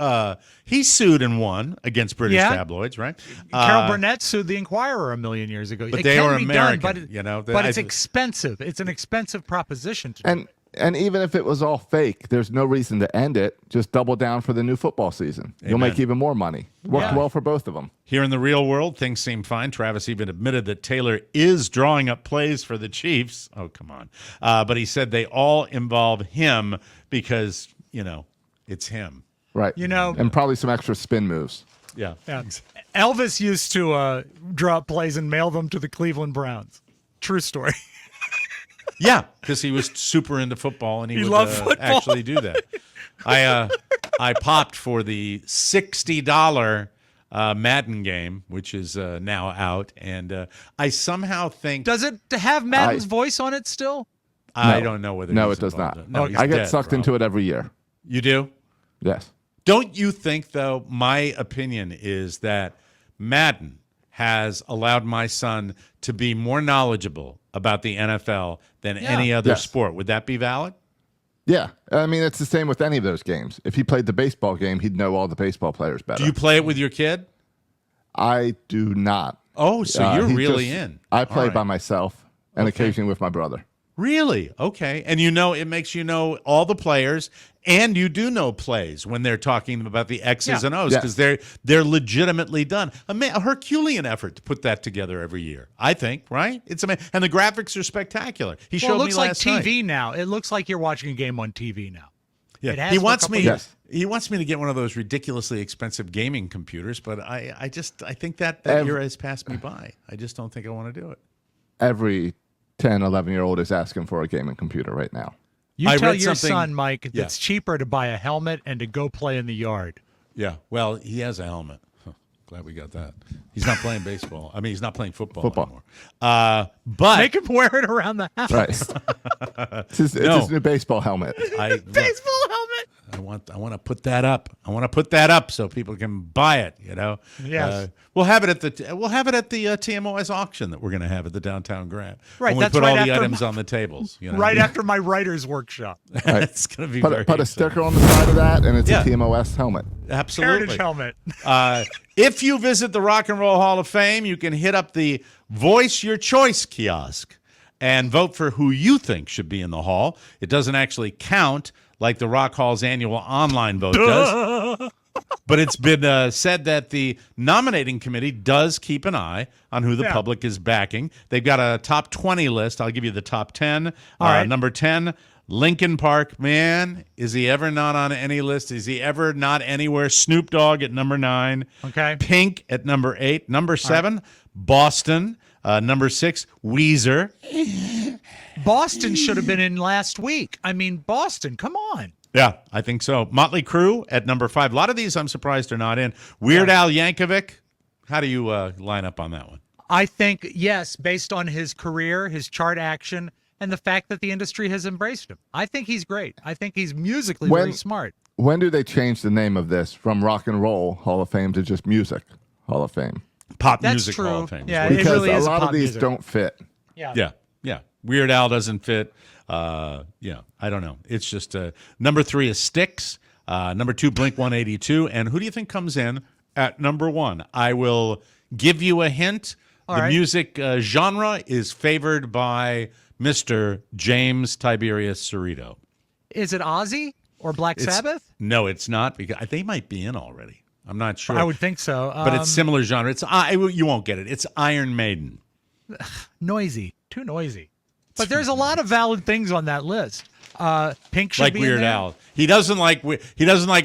he sued and won against British Yeah. tabloids, right? Carol Burnett sued the Inquirer a million years ago. But It they can were be American, done, but you know, but it's I- expensive. It's an expensive proposition to do. And even if it was all fake, there's no reason to end it. Just double down for the new football season. You'll Amen. make even more money. Worked well for both of them. Here in the real world, things seem fine. Travis even admitted that Taylor is drawing up plays for the Chiefs. Oh, come on. But he said they all involve him because, it's him. Right. And probably some extra spin moves. Yeah. Yeah. Elvis used to draw up plays and mail them to the Cleveland Browns. True story. Yeah, because he was super into football and he would loved football. actually do that. I popped for the $60 Madden game, which is now out, and I somehow think Does it have Madden's voice on it still? I No. don't know whether No, he's it does involved. not. No, he's I get dead, sucked bro. into it every year. You do? Yes. Don't you think, though, my opinion is that Madden has allowed my son to be more knowledgeable about the NFL than any other Yes. sport? Would that be valid? Yeah. I mean, it's the same with any of those games. If he played the baseball game, he'd know all the baseball players better. Do you play it with your kid? I do not. Oh, so you're he really just- in. I play All right. by myself and occasionally with my brother. Really? Okay. And it makes you know all the players, and you do know plays when they're talking about the X's Yeah. and O's Yes. because they're legitimately done. A Herculean effort to put that together every year, I think, right? It's amazing. And the graphics are spectacular. He Well, showed it looks me like last night. TV now. It looks like you're watching a game on TV now. Yeah. It has He for a wants couple me. years. He wants me to get one of those ridiculously expensive gaming computers, but I think that Ev- era has passed me by. I just don't think I want to do it. Every 10, 11-year-old is asking for a gaming computer right now. You I tell read your something- son, Mike, Yeah. it's cheaper to buy a helmet and to go play in the yard. Yeah. Well, he has a helmet. Huh, glad we got that. He's not playing baseball. I mean, he's not playing football. Anymore. But Make him wear it around the house. Right. It's his new baseball helmet. I, Baseball helmet. want to put that up. I want to put that up so people can buy it. Yes. We'll have it at the TMOS auction that we're going to have at the Downtown Grand. Right, When we that's put right all the after items on the tables. Right after my writer's workshop. It's going to be very Put a exciting. sticker on the side of that, and it's Yeah. a TMOS helmet. Absolutely. Heritage helmet. If you visit the Rock and Roll Hall of Fame, you can hit up the Voice Your Choice kiosk and vote for who you think should be in the hall. It doesn't actually count like the Rock Hall's annual online vote does. But it's been said that the nominating committee does keep an eye on who the public is backing. They've got a top 20 list. I'll give you the top 10. All right. Number 10, Linkin Park. Man, is he ever not on any list? Is he ever not anywhere? Snoop Dogg at number 9. Okay. Pink at number 8. Number 7, Boston. Number 6, Weezer. Boston should have been in last week. I mean, Boston, come on. Yeah, I think so. Motley Crue at number 5. A lot of these I'm surprised are not in. Weird Al Yankovic. How do you line up on that one? I think, yes, based on his career, his chart action, and the fact that the industry has embraced him. I think he's great. I think he's musically very smart. When do they change the name of this from Rock and Roll Hall of Fame to just Music Hall of Fame? Pop That's Music true. Hall of Fame. Yeah, is what it Because really a is lot of pop these music. don't fit. Yeah. Yeah. Weird Al doesn't fit. I don't know. It's just number 3 is Styx. Number 2, Blink-182. And who do you think comes in at number 1? I will give you a hint. All the right. music genre is favored by Mr. James Tiberius Cerrito. Is it Ozzy or Black Sabbath? No, it's not, because they might be in already. I'm not sure. I would think so. But it's similar genre. It's you won't get it. It's Iron Maiden. Noisy. Too noisy. But there's a lot of valid things on that list. Pink should Like be Weird in there. Al. He doesn't like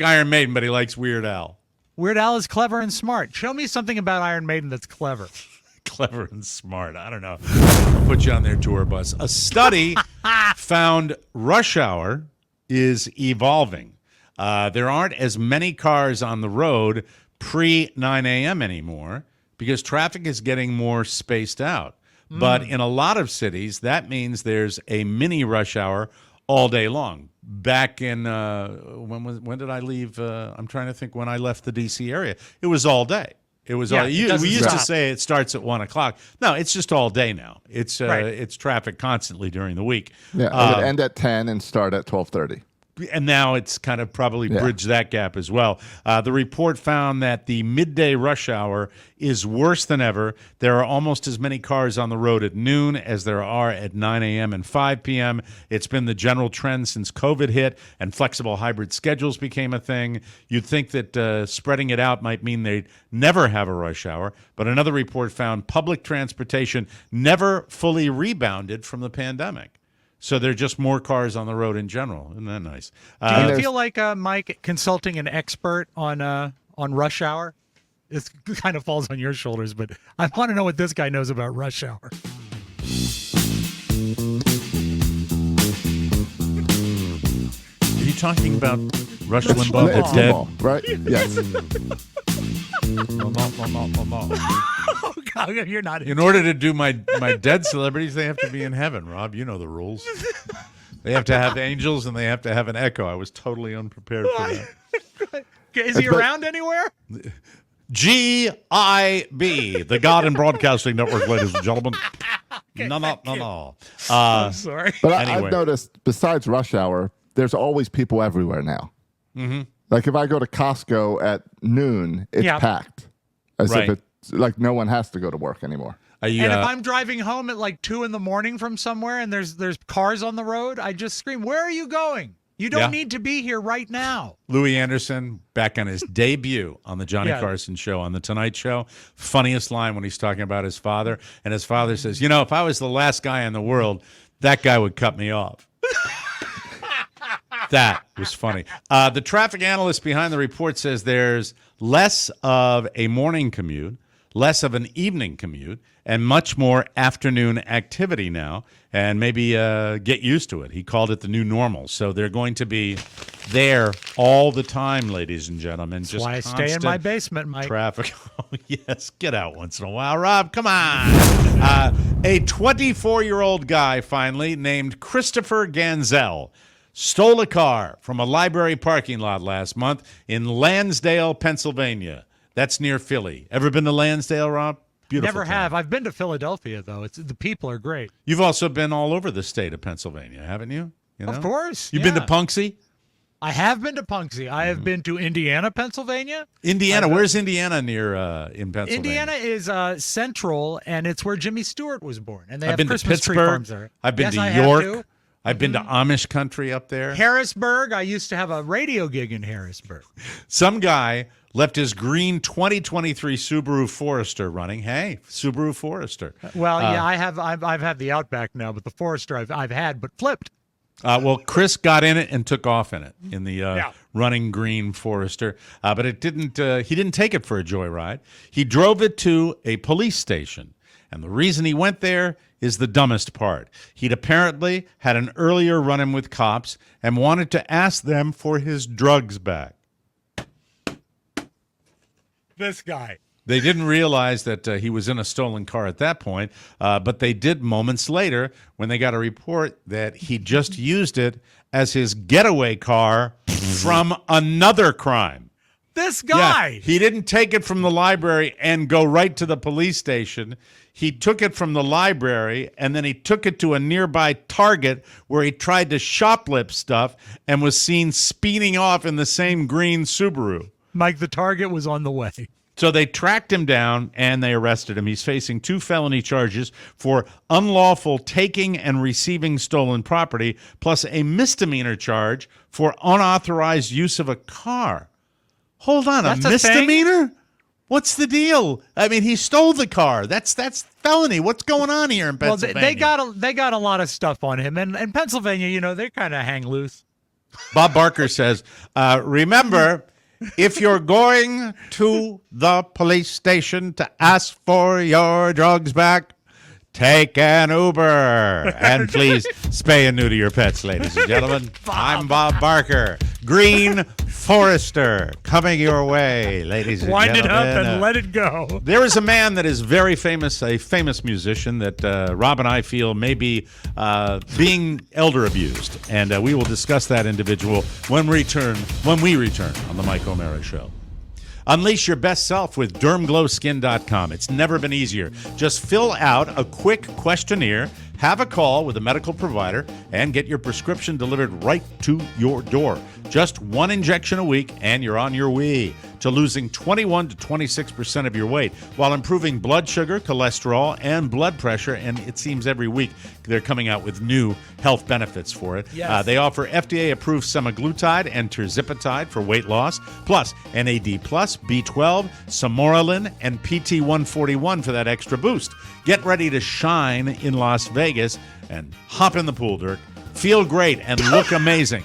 Iron Maiden, but he likes Weird Al. Weird Al is clever and smart. Show me something about Iron Maiden that's clever. Clever and smart. I don't know. I'll put you on their tour bus. A study found rush hour is evolving. There aren't as many cars on the road pre 9 a.m. anymore because traffic is getting more spaced out. But in a lot of cities, that means there's a mini rush hour all day long. Back in when did I leave? I'm trying to think when I left the D.C. area. It was all day. It was Yeah, all. it We doesn't used to stop. say it starts at 1 o'clock. No, it's just all day now. It's Right. it's traffic constantly during the week. Yeah, it would end at 10 and start at 12:30. And now it's kind of probably bridged that gap as well. The report found that the midday rush hour is worse than ever. There are almost as many cars on the road at noon as there are at 9 a.m. and 5 p.m. It's been the general trend since COVID hit and flexible hybrid schedules became a thing. You'd think that spreading it out might mean they'd never have a rush hour, but another report found public transportation never fully rebounded from the pandemic. So there are just more cars on the road in general. Isn't that nice? Do you there's- feel like Mike consulting an expert on rush hour? This kind of falls on your shoulders, but I want to know what this guy knows about rush hour. Are you talking about Rush Limbaugh, It's the dead? Limbaugh, right? Yes. Oh God, you're not. In order to do my dead celebrities, they have to be in heaven, Rob. You know the rules. They have to have angels and they have to have an echo. I was totally unprepared for that. Is he around anywhere? GIB, the God in Broadcasting Network, ladies and gentlemen. No. I'm sorry. But Anyway. I've noticed, besides rush hour, there's always people everywhere now. Mm-hmm. Like if I go to Costco at noon, it's Yeah. packed. As Right. if it's like no one has to go to work anymore. Are you, And if I'm driving home at like 2 a.m. from somewhere and there's cars on the road, I just scream, "Where are you going? You don't Yeah. need to be here right now." Louis Anderson back on his debut on the Johnny Yeah. Carson show on the Tonight Show. Funniest line when he's talking about his father. And his father says, you know, if I was the last guy in the world, that guy would cut me off. That was funny. The traffic analyst behind the report says there's less of a morning commute, less of an evening commute, and much more afternoon activity now, and maybe get used to it. He called it the new normal. So they're going to be there all the time, ladies and gentlemen. That's why I stay in my basement, Mike. Traffic. Oh, yes. Get out once in a while. Rob, come on. A 24-year-old guy, finally, named Christopher Ganzel, stole a car from a library parking lot last month in Lansdale, Pennsylvania. That's near Philly. Ever been to Lansdale, Rob? Beautiful Never town. have. I've been to Philadelphia, though. The people are great. You've also been all over the state of Pennsylvania, haven't you? You know? Of course. You've been to yeah. Punxsy? I have been to Punxsy. I have been to Indiana, Pennsylvania. Indiana. Where's Indiana near in Pennsylvania? Indiana is central, and it's where Jimmy Stewart was born. And they I've have been Christmas to tree Pittsburgh. farms there. I've been Yes, to I have York. too. I've been to Amish country up there. Harrisburg. I used to have a radio gig in Harrisburg. Some guy left his green 2023 Subaru Forester running. Hey, Subaru Forester. Well, yeah, I've had the Outback now, but the Forester I've had, but flipped. Well, Chris got in it and took off in it in the running green Forester, but it didn't. He didn't take it for a joyride. He drove it to a police station, and the reason he went there is the dumbest part. He'd apparently had an earlier run-in with cops and wanted to ask them for his drugs back. This guy. They didn't realize that he was in a stolen car at that point, but they did moments later when they got a report that he just used it as his getaway car from another crime. This guy. Yeah, he didn't take it from the library and go right to the police station. He took it from the library, and then he took it to a nearby Target where he tried to shoplift stuff and was seen speeding off in the same green Subaru. Mike, the target was on the way. So they tracked him down and they arrested him. He's facing 2 felony charges for unlawful taking and receiving stolen property, plus a misdemeanor charge for unauthorized use of a car. Hold on, That's a a misdemeanor? What's the deal? I mean, he stole the car. That's felony. What's going on here in Well, Pennsylvania? they got a lot of stuff on him, and Pennsylvania, you know, they kind of hang loose. Bob Barker says, remember, if you're going to the police station to ask for your drugs back, take an Uber. And please spay and neuter your pets, ladies and gentlemen. I'm Bob Barker. Green Forester coming your way, ladies and Wind gentlemen. it up and let it go. There is a man that is very famous, a famous musician that Rob and I feel may be being elder abused. And we will discuss that individual when we return on the Mike O'Mara Show. Unleash your best self with DermGlowSkin.com. It's never been easier. Just fill out a quick questionnaire, have a call with a medical provider, and get your prescription delivered right to your door. Just 1 injection a week, and you're on your way to losing 21 to 26% of your weight while improving blood sugar, cholesterol, and blood pressure. And it seems every week they're coming out with new health benefits for it. Yes. They offer FDA-approved semaglutide and tirzepatide for weight loss, plus NAD+, B12, Samoralin, and PT141 for that extra boost. Get ready to shine in Las Vegas and hop in the pool, Dirk. Feel great and look amazing.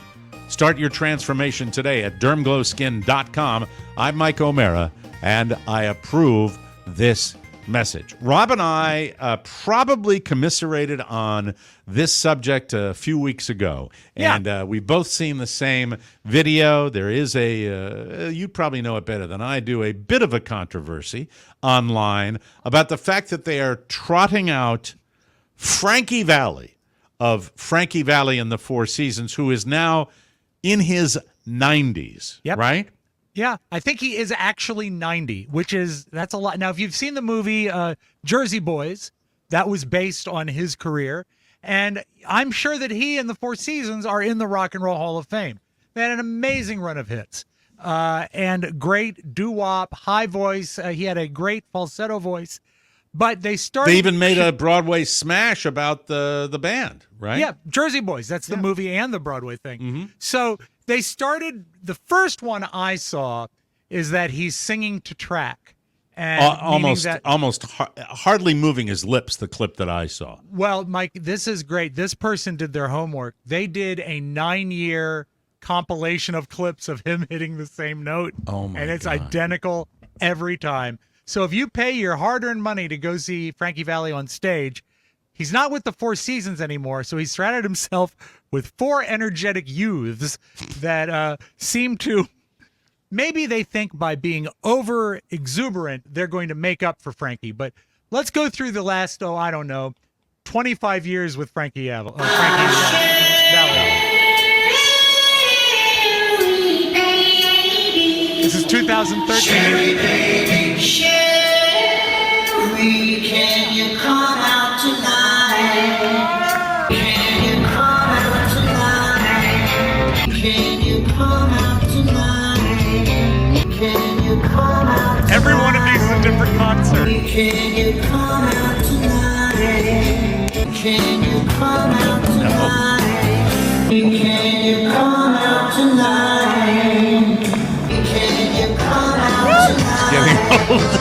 Start your transformation today at DermGlowSkin.com. I'm Mike O'Mara, and I approve this message. Rob and I probably commiserated on this subject a few weeks ago, and we've both seen the same video. There is you probably know it better than I do, a bit of a controversy online about the fact that they are trotting out Frankie Valli of Frankie Valli and the Four Seasons, who is now in his 90s, right? Yeah, I think he is actually 90, that's a lot. Now, if you've seen the movie Jersey Boys, that was based on his career. And I'm sure that he and the Four Seasons are in the Rock and Roll Hall of Fame. They had an amazing run of hits and great doo-wop, high voice. He had a great falsetto voice. But they started... They even made a Broadway smash about the band, right? Yeah, Jersey Boys. That's the movie and the Broadway thing. Mm-hmm. So they started... The first one I saw is that he's singing to track. And almost hardly moving his lips, the clip that I saw. Well, Mike, this is great. This person did their homework. They did a 9-year compilation of clips of him hitting the same note. Oh, my And it's God. identical every time. So if you pay your hard-earned money to go see Frankie Valli on stage, he's not with the Four Seasons anymore, so he's surrounded himself with 4 energetic youths that seem to... Maybe they think by being over-exuberant, they're going to make up for Frankie. But let's go through the last, 25 years with Frankie Valli. 2013. Can you come out tonight? Can you come out tonight? Can you come out tonight? Can you come out? Every one of these is a different concert. Can you come out tonight? Can you come out tonight? Can you come out tonight? Can you come out tonight? Getting older.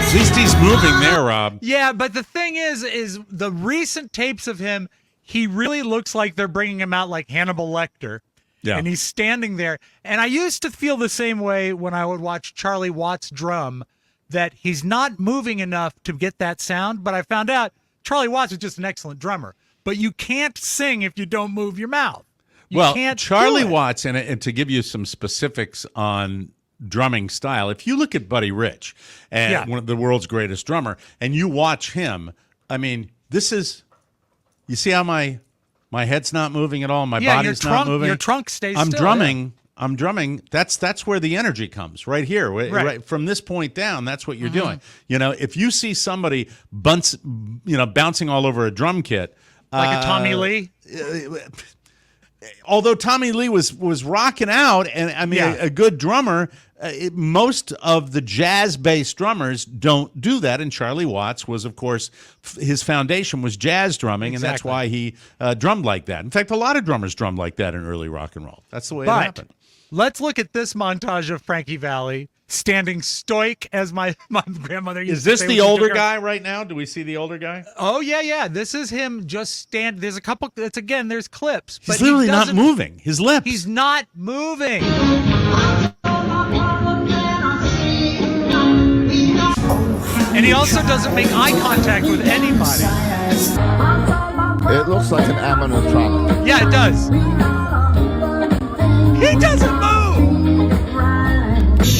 At least he's moving there, Rob. Yeah, but the thing is the recent tapes of him, he really looks like they're bringing him out like Hannibal Lecter. Yeah. And he's standing there. And I used to feel the same way when I would watch Charlie Watts drum, that he's not moving enough to get that sound. But I found out Charlie Watts is just an excellent drummer. But you can't sing if you don't move your mouth. You Well, can't Charlie do it. Watts, and to give you some specifics on drumming style, if you look at Buddy Rich, and one of the world's greatest drummer, and you watch him, I mean, this is, you see how my head's not moving at all, my body's not moving. Your trunk stays I'm still. drumming. I'm drumming. That's where the energy comes, right here. Right from this point down, that's what you're doing. You know, if you see somebody bouncing all over a drum kit, Like a Tommy Lee? Although Tommy Lee was rocking out, and I mean, a good drummer, most of the jazz-based drummers don't do that. And Charlie Watts was, of course, his foundation was jazz drumming, and that's why he drummed like that. In fact, a lot of drummers drummed like that in early rock and roll. That's the way it happened. Let's look at this montage of Frankie Valli standing stoic, as my grandmother used Is to this say the when she older took her- guy right now? Do we see the older guy? Oh, yeah. This is him just stand. There's a couple. It's again, there's clips. He's literally not moving. His lips. He's not moving. And he also doesn't make eye contact with anybody. It looks like an animatronic. Yeah, it does. He doesn't move.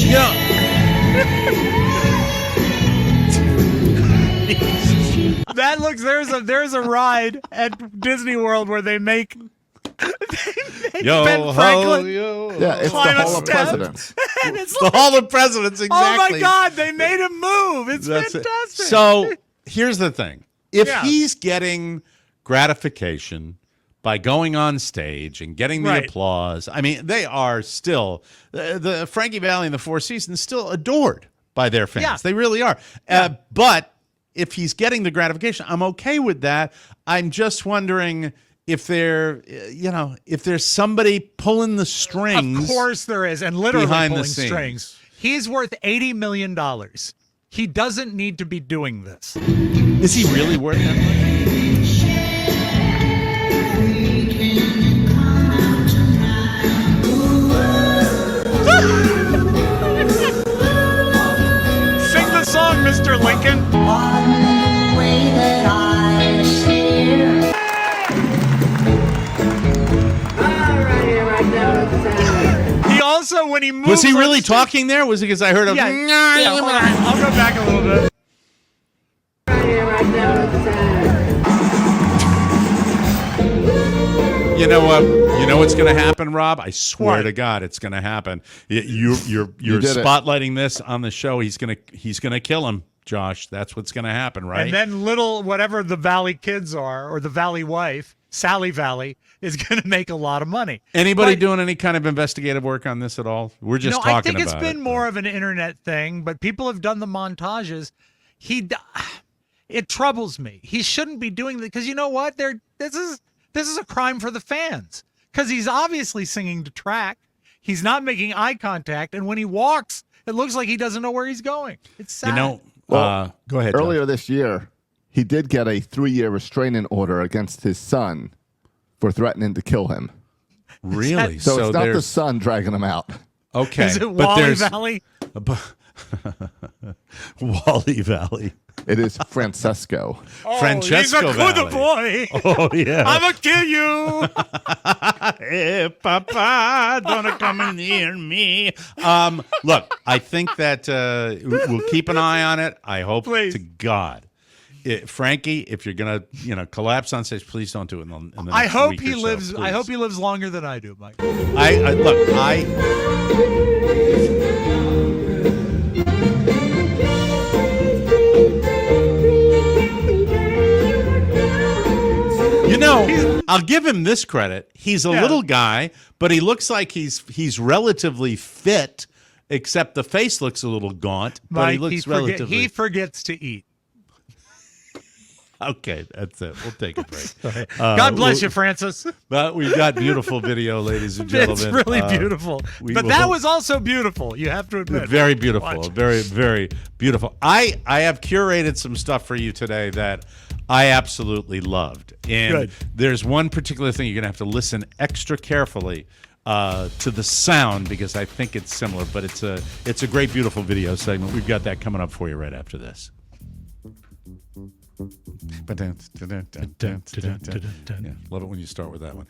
Yeah. That looks. There's a ride at Disney World where they make Yo, Ben Franklin Yeah, it's the climb a Hall of step. Presidents. And it's The like, Hall of Presidents, exactly. oh my God, they made him move. It's That's it. fantastic. So here's the thing. If Yeah. he's getting gratification by going on stage and getting the Right. applause, I mean, they are still, the Frankie Valli and the Four Seasons still adored by their fans. Yeah. They really are. But if he's getting the gratification, I'm okay with that. I'm just wondering if if there's somebody pulling the strings. Of course there is, and literally behind the pulling scenes. strings. He's worth $80 million. He doesn't need to be doing this. Is he really worth that much? Sing the song, Mr. Lincoln. One way that I see it. He also, when he moves, Was he on really stage- talking there? Was it because I heard him? Yeah. Hold on. I'll go back a little bit. You know what? You know what's going to happen, Rob? I swear What? to God, it's going to happen. You're did it. spotlighting this on the show. He's gonna kill him, Josh. That's what's going to happen, right? And then little whatever the Valley kids are, or the Valley wife, Sally Valley, is going to make a lot of money. Anybody But- doing any kind of investigative work on this at all? We're just no, talking I think it's about been it. more of an internet thing, but people have done the montages. It troubles me. He shouldn't be doing that because you know what? This is a crime for the fans because he's obviously singing to track. He's not making eye contact, and when he walks, it looks like he doesn't know where he's going. It's sad. You know, Well, go ahead. John. Earlier this year, he did get a 3-year restraining order against his son for threatening to kill him. Really? So it's not the there's son dragging him out. okay, Is it but Wally there's Valley? Wally Valley. It is Francesco. Francesco he's a good Valley. boy. Oh yeah. I'm gonna kill you. Hey, Papa, don't come near me. Look, I think that we'll keep an eye on it. I hope Please. to God Frankie, if you're gonna collapse on stage, please don't do it in the next I hope week he or so, lives. I please. hope he lives longer than I do, Mike. I'll give him this credit. He's a little guy, but he looks like he's relatively fit, except the face looks a little gaunt. But Mike, he looks relatively. he forgets to eat. Okay, that's it. We'll take a break. God bless you, Francis. But we've got beautiful video, ladies and gentlemen. It's really beautiful. But that was also beautiful. You have to admit. Very beautiful. Watch. Very, very beautiful. I have curated some stuff for you today that I absolutely loved. And Good. There's one particular thing you're going to have to listen extra carefully to the sound because I think it's similar, but it's a great, beautiful video segment. We've got that coming up for you right after this. Yeah, love it when you start with that one.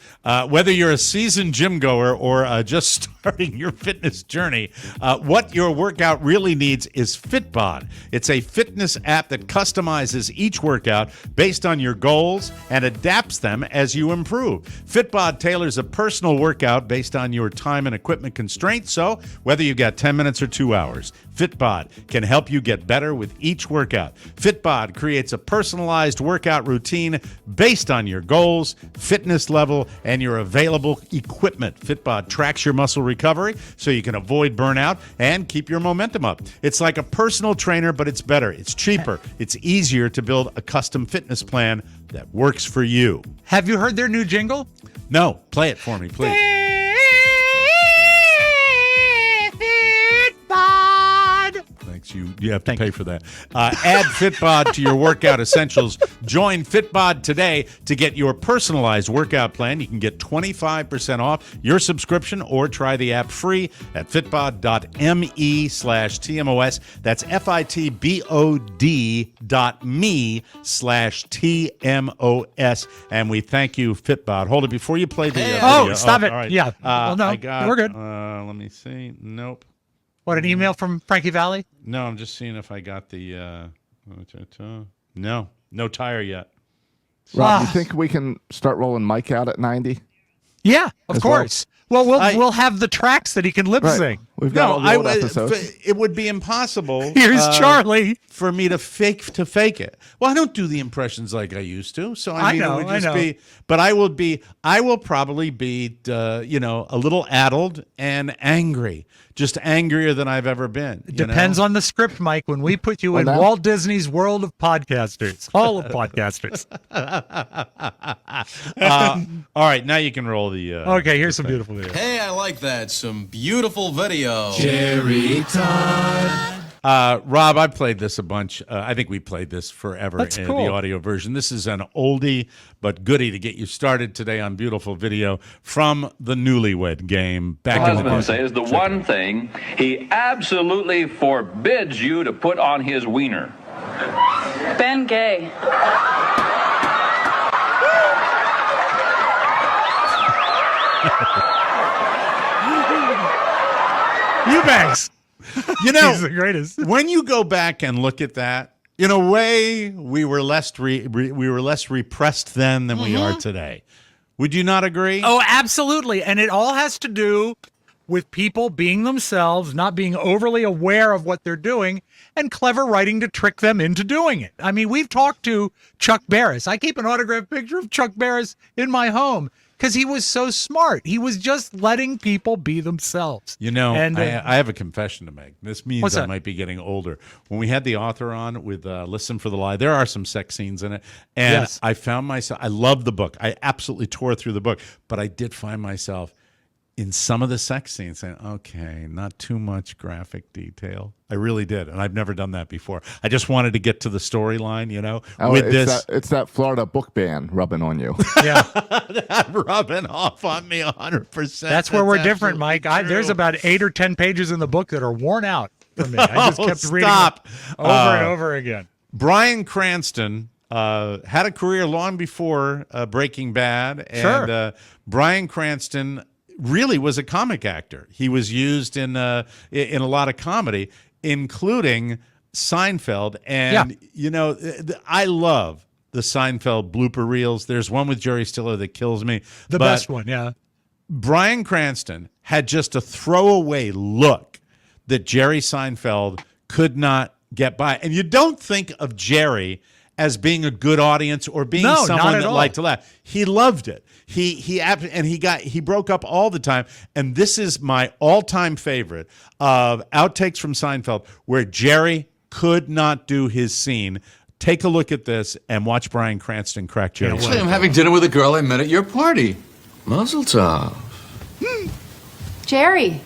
Whether you're a seasoned gym goer or just starting your fitness journey, what your workout really needs is Fitbod. It's a fitness app that customizes each workout based on your goals and adapts them as you improve. Fitbod tailors a personal workout based on your time and equipment constraints, so whether you've got 10 minutes or 2 hours, Fitbod can help you get better with each workout. Fitbod creates a personalized workout routine based on your goals, fitness level, and your available equipment. Fitbod tracks your muscle recovery so you can avoid burnout and keep your momentum up. It's like a personal trainer, but it's better. It's cheaper. It's easier to build a custom fitness plan that works for you. Have you heard their new jingle? No, play it for me, please. Thanks. You have to pay for that. Add Fitbod to your workout essentials. Join Fitbod today to get your personalized workout plan. You can get 25% off your subscription or try the app free at fitbod.me/TMOS. That's fitbod.me/TMOS. And we thank you, Fitbod. Hold it before you play the video. Stop it. All right. Yeah. Well, no, we're good. Let me see. Nope. What, an email from Frankie Valli? No, I'm just seeing if I got the no tire yet. Rob, you think we can start rolling Mike out at 90? Yeah, of As course. Well, we'll have the tracks that he can lip sync. We've got all the old episodes. It would be impossible. Here's Charlie for me to fake it. Well, I don't do the impressions like I used to, so I mean, know, it would just I know. be. But I will probably be, a little addled and angry, just angrier than I've ever been. It depends on the script, Mike. When we put you in now- Walt Disney's world of podcasters, all of podcasters. All right, now you can roll the. Okay, here's some beautiful video. Hey, I like that. Some beautiful video. Rob, I played this a bunch. I think we played this forever That's in cool. the audio version. This is an oldie but goodie to get you started today on beautiful video from the Newlywed Game. Back in the day. Husband says the one thing he absolutely forbids you to put on his wiener. Ben Gay. Eubanks. You know, He's the greatest. when you go back and look at that, in a way, we were less repressed then than we are today. Would you not agree? Oh, absolutely. And it all has to do with people being themselves, not being overly aware of what they're doing, and clever writing to trick them into doing it. I mean, we've talked to Chuck Barris. I keep an autographed picture of Chuck Barris in my home because he was so smart. He was just letting people be themselves. You know, and, I have a confession to make. This means What's I that? might be getting older. When we had the author on with Listen for the Lie, there are some sex scenes in it. And Yes. I found myself, I love the book. I absolutely tore through the book. But I did find myself in some of the sex scenes saying, okay, not too much graphic detail. I really did. And I've never done that before. I just wanted to get to the storyline, with this. It's that Florida book ban rubbing on you. yeah, rubbing off on me 100%. that's where we're different, absolutely Mike. There's true. about 8 or 10 pages in the book that are worn out for me. I just kept reading stop. it over and over again. Bryan Cranston had a career long before Breaking Bad. And Sure. Bryan Cranston really was a comic actor. He was used in a lot of comedy, including Seinfeld, and you know, I love the Seinfeld blooper reels. There's one with Jerry Stiller that kills me. The best one, yeah. Bryan Cranston had just a throwaway look that Jerry Seinfeld could not get by. And you don't think of Jerry as being a good audience or being someone that liked to laugh. He loved it. He broke up all the time. And this is my all-time favorite of outtakes from Seinfeld where Jerry could not do his scene. Take a look at this and watch Bryan Cranston crack Jerry. Actually, I'm having dinner with a girl I met at your party. Mazel tov. Jerry.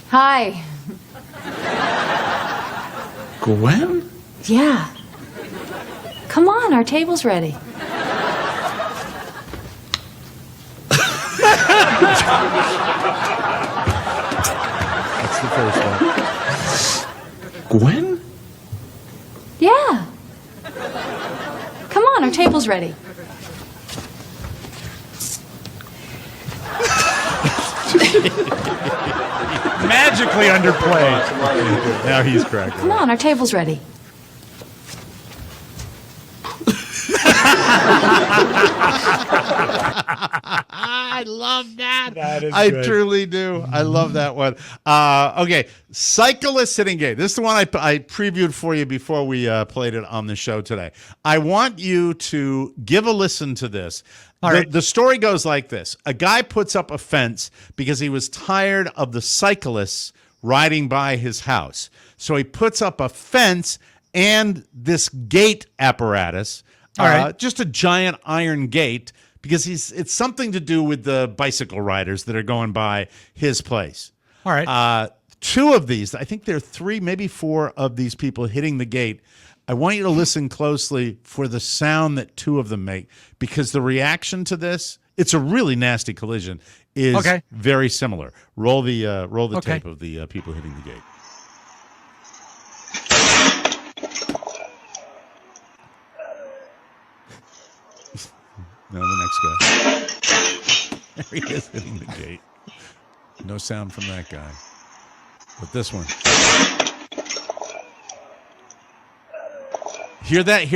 Hi. Gwen? Yeah. Come on, our table's ready. That's the first one. Gwen? Yeah. Come on, our table's ready. Magically underplayed. Now he's cracking. Come on, our table's ready. I love that. That is I good. truly do. I love that one. Okay, Cyclist Sitting Gate. This is the one I previewed for you before we played it on the show today. I want you to give a listen to this. All right. The story goes like this. A guy puts up a fence because he was tired of the cyclists riding by his house. So he puts up a fence and this gate apparatus, All right. just a giant iron gate, because it's something to do with the bicycle riders that are going by his place. All right. Two of these, I think there are three, maybe four of these people hitting the gate. I want you to listen closely for the sound that two of them make, because the reaction to this, it's a really nasty collision, is very similar. Roll the tape of the people hitting the gate. No, the next guy. There he is hitting the gate. No sound from that guy. But this one. Hear that?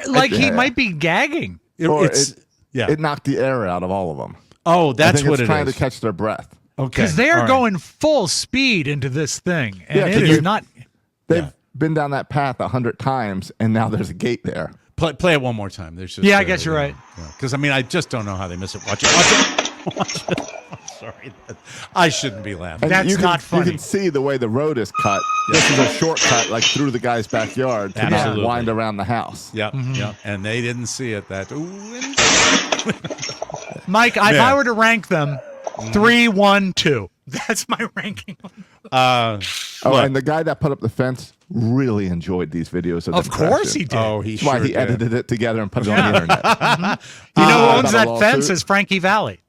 Like he might be gagging. It knocked the air out of all of them. Oh, that's I think what it's it trying is. to catch their breath. Okay. Because they are going full speed into this thing. And it is not. They've been down that path 100 times, and now there's a gate there. Play it one more time. There's just, I guess you're right. Because, I mean, I just don't know how they miss it. Watch it. Watch it. I'm sorry. I shouldn't be laughing. And not funny. You can see the way the road is cut. This is a shortcut, like through the guy's backyard to not wind around the house. Yep, yep. And they didn't see it. Mike, if I were to rank them, 3, 1, 2. That's my ranking. And the guy that put up the fence really enjoyed these videos of Of course he did. Oh, That's why he edited it together and put it on the internet. You know who owns that fence is Frankie Valli.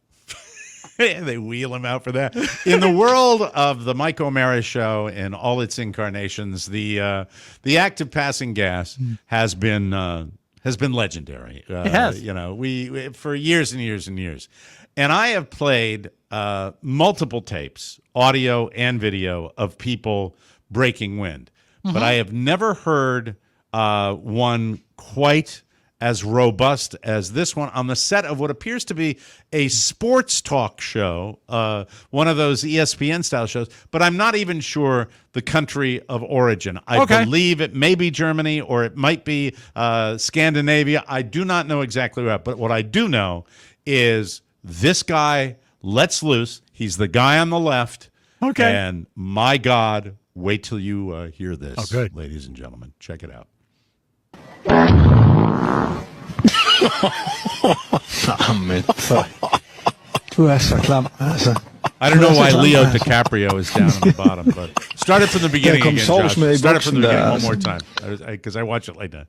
They wheel him out for that. In the world of the Mike O'Mara Show and all its incarnations, the active passing gas has been legendary. It has. You know, we for years and years and years, and I have played multiple tapes, audio and video, of people breaking wind, but I have never heard one quite as robust as this one on the set of what appears to be a sports talk show, one of those ESPN style shows, but I'm not even sure the country of origin. I believe it may be Germany or it might be Scandinavia. I do not know exactly what, but what I do know is this guy lets loose. He's the guy on the left. Okay. And my God, wait till you hear this, Oh, good. ladies and gentlemen. Check it out. I don't know why Leo DiCaprio is down on the bottom, but start it from the beginning again, Josh. Start it from the beginning one more time, because I watch it like that.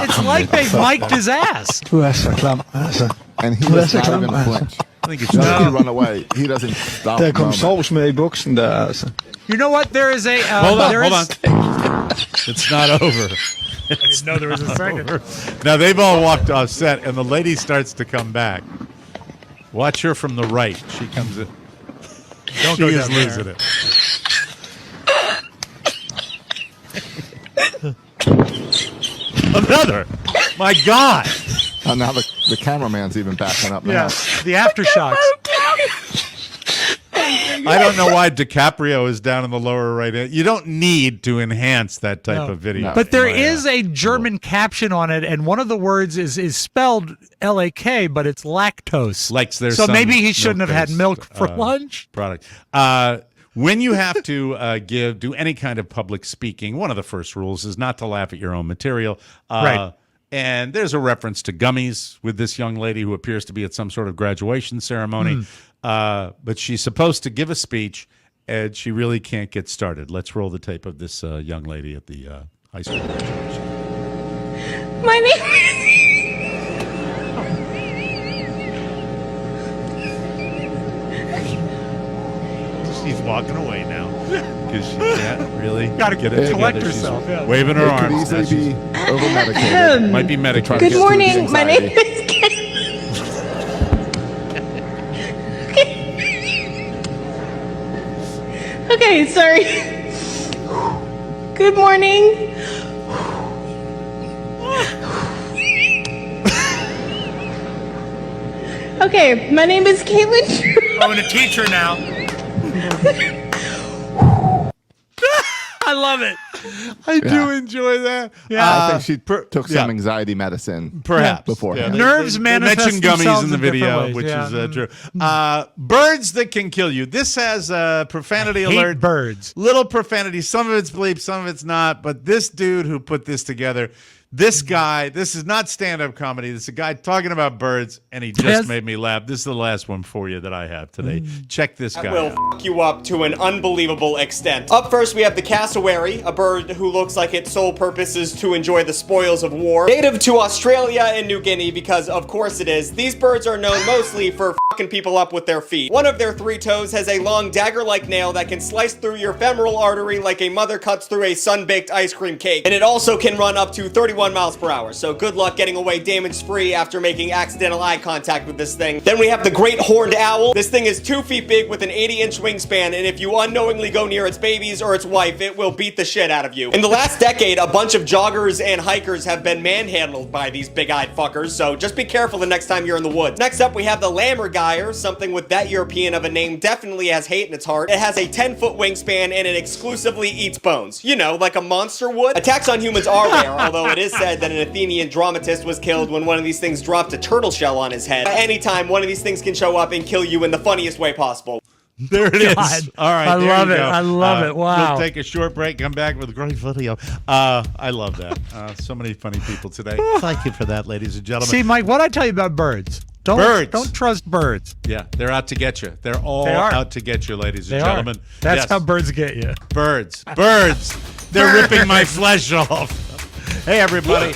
It's like they mic'd his ass. And he does not even flinch. I think it's Doesn't he run away? He doesn't stop. Der kom sovs med I buksen der, altså. You know what? There is a... Hold on. It's not over. I didn't know there was a second. Now, they've all walked off set, and the lady starts to come back. Watch her from the right. She comes in. Don't She go is down losing there. it. Another. My God. Oh, now the cameraman's even backing up now. Yeah, the aftershocks. I don't know why DiCaprio is down in the lower right. You don't need to enhance that type of video. But there is a German caption on it, and one of the words is spelled L-A-K, but it's lactose. Like there's so some maybe he shouldn't have had milk-based, milk for lunch. Product. When you have to do any kind of public speaking, one of the first rules is not to laugh at your own material. Right. And there's a reference to gummies with this young lady who appears to be at some sort of graduation ceremony. But she's supposed to give a speech, and she really can't get started. Let's roll the tape of this young lady at the high school graduation. My name She's walking away now because she can't really Gotta get it collect together. herself, She's yeah. waving her It could arms. easily Now be she's- over-medicated. Might be medicated. Good morning. My name is Okay, sorry. Good morning. Okay, my name is Caitlin. I'm going to teach her now. I love it. I do enjoy that. I think she took some yeah. anxiety medicine Perhaps beforehand. Yeah, Nerves they manifest mention gummies themselves in the in different video, ways, which yeah. is true. Birds that can kill you. This has a profanity I hate alert. birds. Little profanity. Some of it's bleep, some of it's not. But this dude who put this together, this guy, this is not stand-up comedy. This is a guy talking about birds, and he just Yes. made me laugh. This is the last one for you that I have today. Check this guy will out. f you up to an unbelievable extent. Up first, we have the cassowary, a bird who looks like its sole purpose is to enjoy the spoils of war. Native to Australia and New Guinea, because of course it is. These birds are known mostly for f***ing people up with their feet. One of their 3 toes has a long dagger-like nail that can slice through your femoral artery like a mother cuts through a sun-baked ice cream cake. And it also can run up to 31 miles per hour. So good luck getting away damage-free after making accidental eye contact with this thing. Then we have the great horned owl. This thing is 2 feet big with an 80-inch wingspan, and if you unknowingly go near its babies or its wife, it will beat the shit out of you. In the last decade, a bunch of joggers and hikers have been manhandled by these big-eyed fuckers, so just be careful the next time you're in the woods. Next up, we have the lammergeier, something with that European of a name definitely has hate in its heart. It has a 10-foot wingspan, and it exclusively eats bones. You know, like a monster would. Attacks on humans are rare, although it is said that an Athenian dramatist was killed when one of these things dropped a turtle shell on his head. Anytime, one of these things can show up and kill you in the funniest way possible. There it is. God. All right, I there love you it. go. I love it. Wow. We'll take a short break, come back with a great video. I love that. So many funny people today. Thank you for that, ladies and gentlemen. See, Mike, what I tell you about birds? Don't trust birds. Yeah, they're out to get you. They're all They are. out to get you, ladies and They are. gentlemen. That's Yes. how birds get you. Birds. They're ripping my flesh off. Hey, everybody.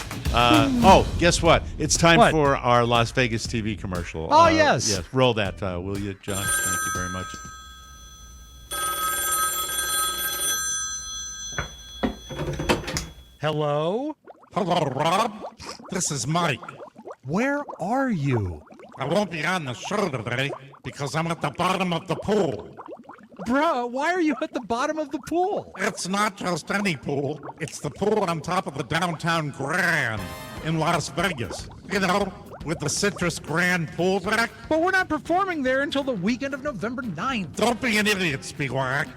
Guess what? It's time What? for our Las Vegas TV commercial. Oh, yes. Yes, roll that, will you, John? Thank you very much. Hello? Hello, Rob. This is Mike. Where are you? I won't be on the show today because I'm at the bottom of the pool. Bruh, why are you at the bottom of the pool? It's not just any pool. It's the pool on top of the downtown Grand in Las Vegas. You know, with the Citrus Grand pool deck. But we're not performing there until the weekend of November 9th. Don't be an idiot, Spiewak.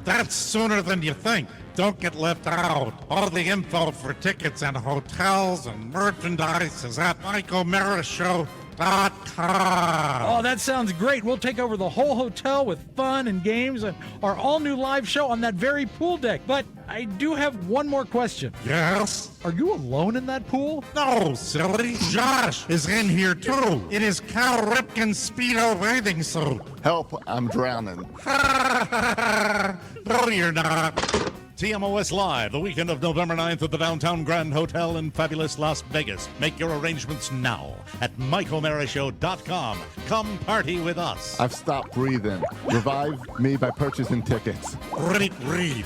That's sooner than you think. Don't get left out. All the info for tickets and hotels and merchandise is at MikeO'MaraShow.com. Oh, that sounds great. We'll take over the whole hotel with fun and games and our all-new live show on that very pool deck. But I do have one more question. Yes? Are you alone in that pool? No, silly. Josh is in here, too. In his Cal Ripken Speedo bathing suit. Help, I'm drowning. No, you're not. TMOS Live, the weekend of November 9th at the Downtown Grand Hotel in fabulous Las Vegas. Make your arrangements now at MikeO'MaraShow.com. Come party with us. I've stopped breathing. Revive me by purchasing tickets. Great read.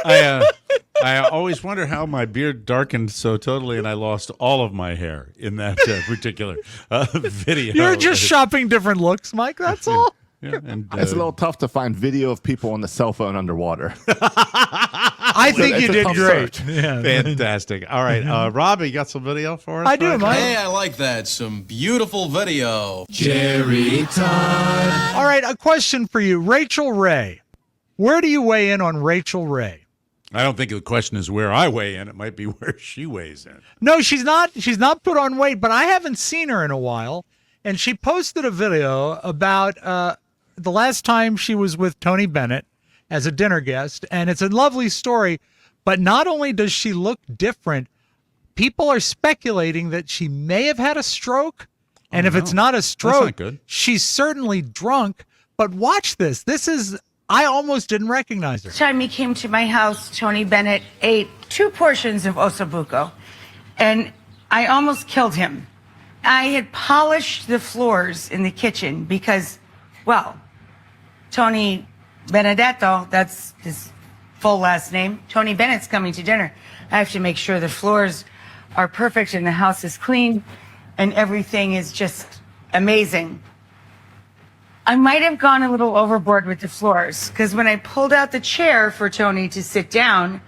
I always wonder how my beard darkened so totally and I lost all of my hair in that particular video. You're just shopping different looks, Mike. That's all. Yeah, and It's a little tough to find video of people on the cell phone underwater. I think you did great. Search. Yeah. fantastic. All right, Rob, you got some video for us? I do, Mike. Hey, I like that. Some beautiful video. Jerry Todd. All right, a question for you. Rachel Ray. Where do you weigh in on Rachel Ray? I don't think the question is where I weigh in. It might be where she weighs in. No, she's not put on weight, but I haven't seen her in a while. And she posted a video about the last time she was with Tony Bennett as a dinner guest. And it's a lovely story. But not only does she look different, people are speculating that she may have had a stroke. And if it's not a stroke, she's certainly drunk. But watch this. I almost didn't recognize her. Time he came to my house, Tony Bennett ate 2 portions of ossobuco, and I almost killed him. I had polished the floors in the kitchen because, well, Tony Benedetto, that's his full last name, Tony Bennett's coming to dinner. I have to make sure the floors are perfect and the house is clean and everything is just amazing. I might have gone a little overboard with the floors because when I pulled out the chair for Tony to sit down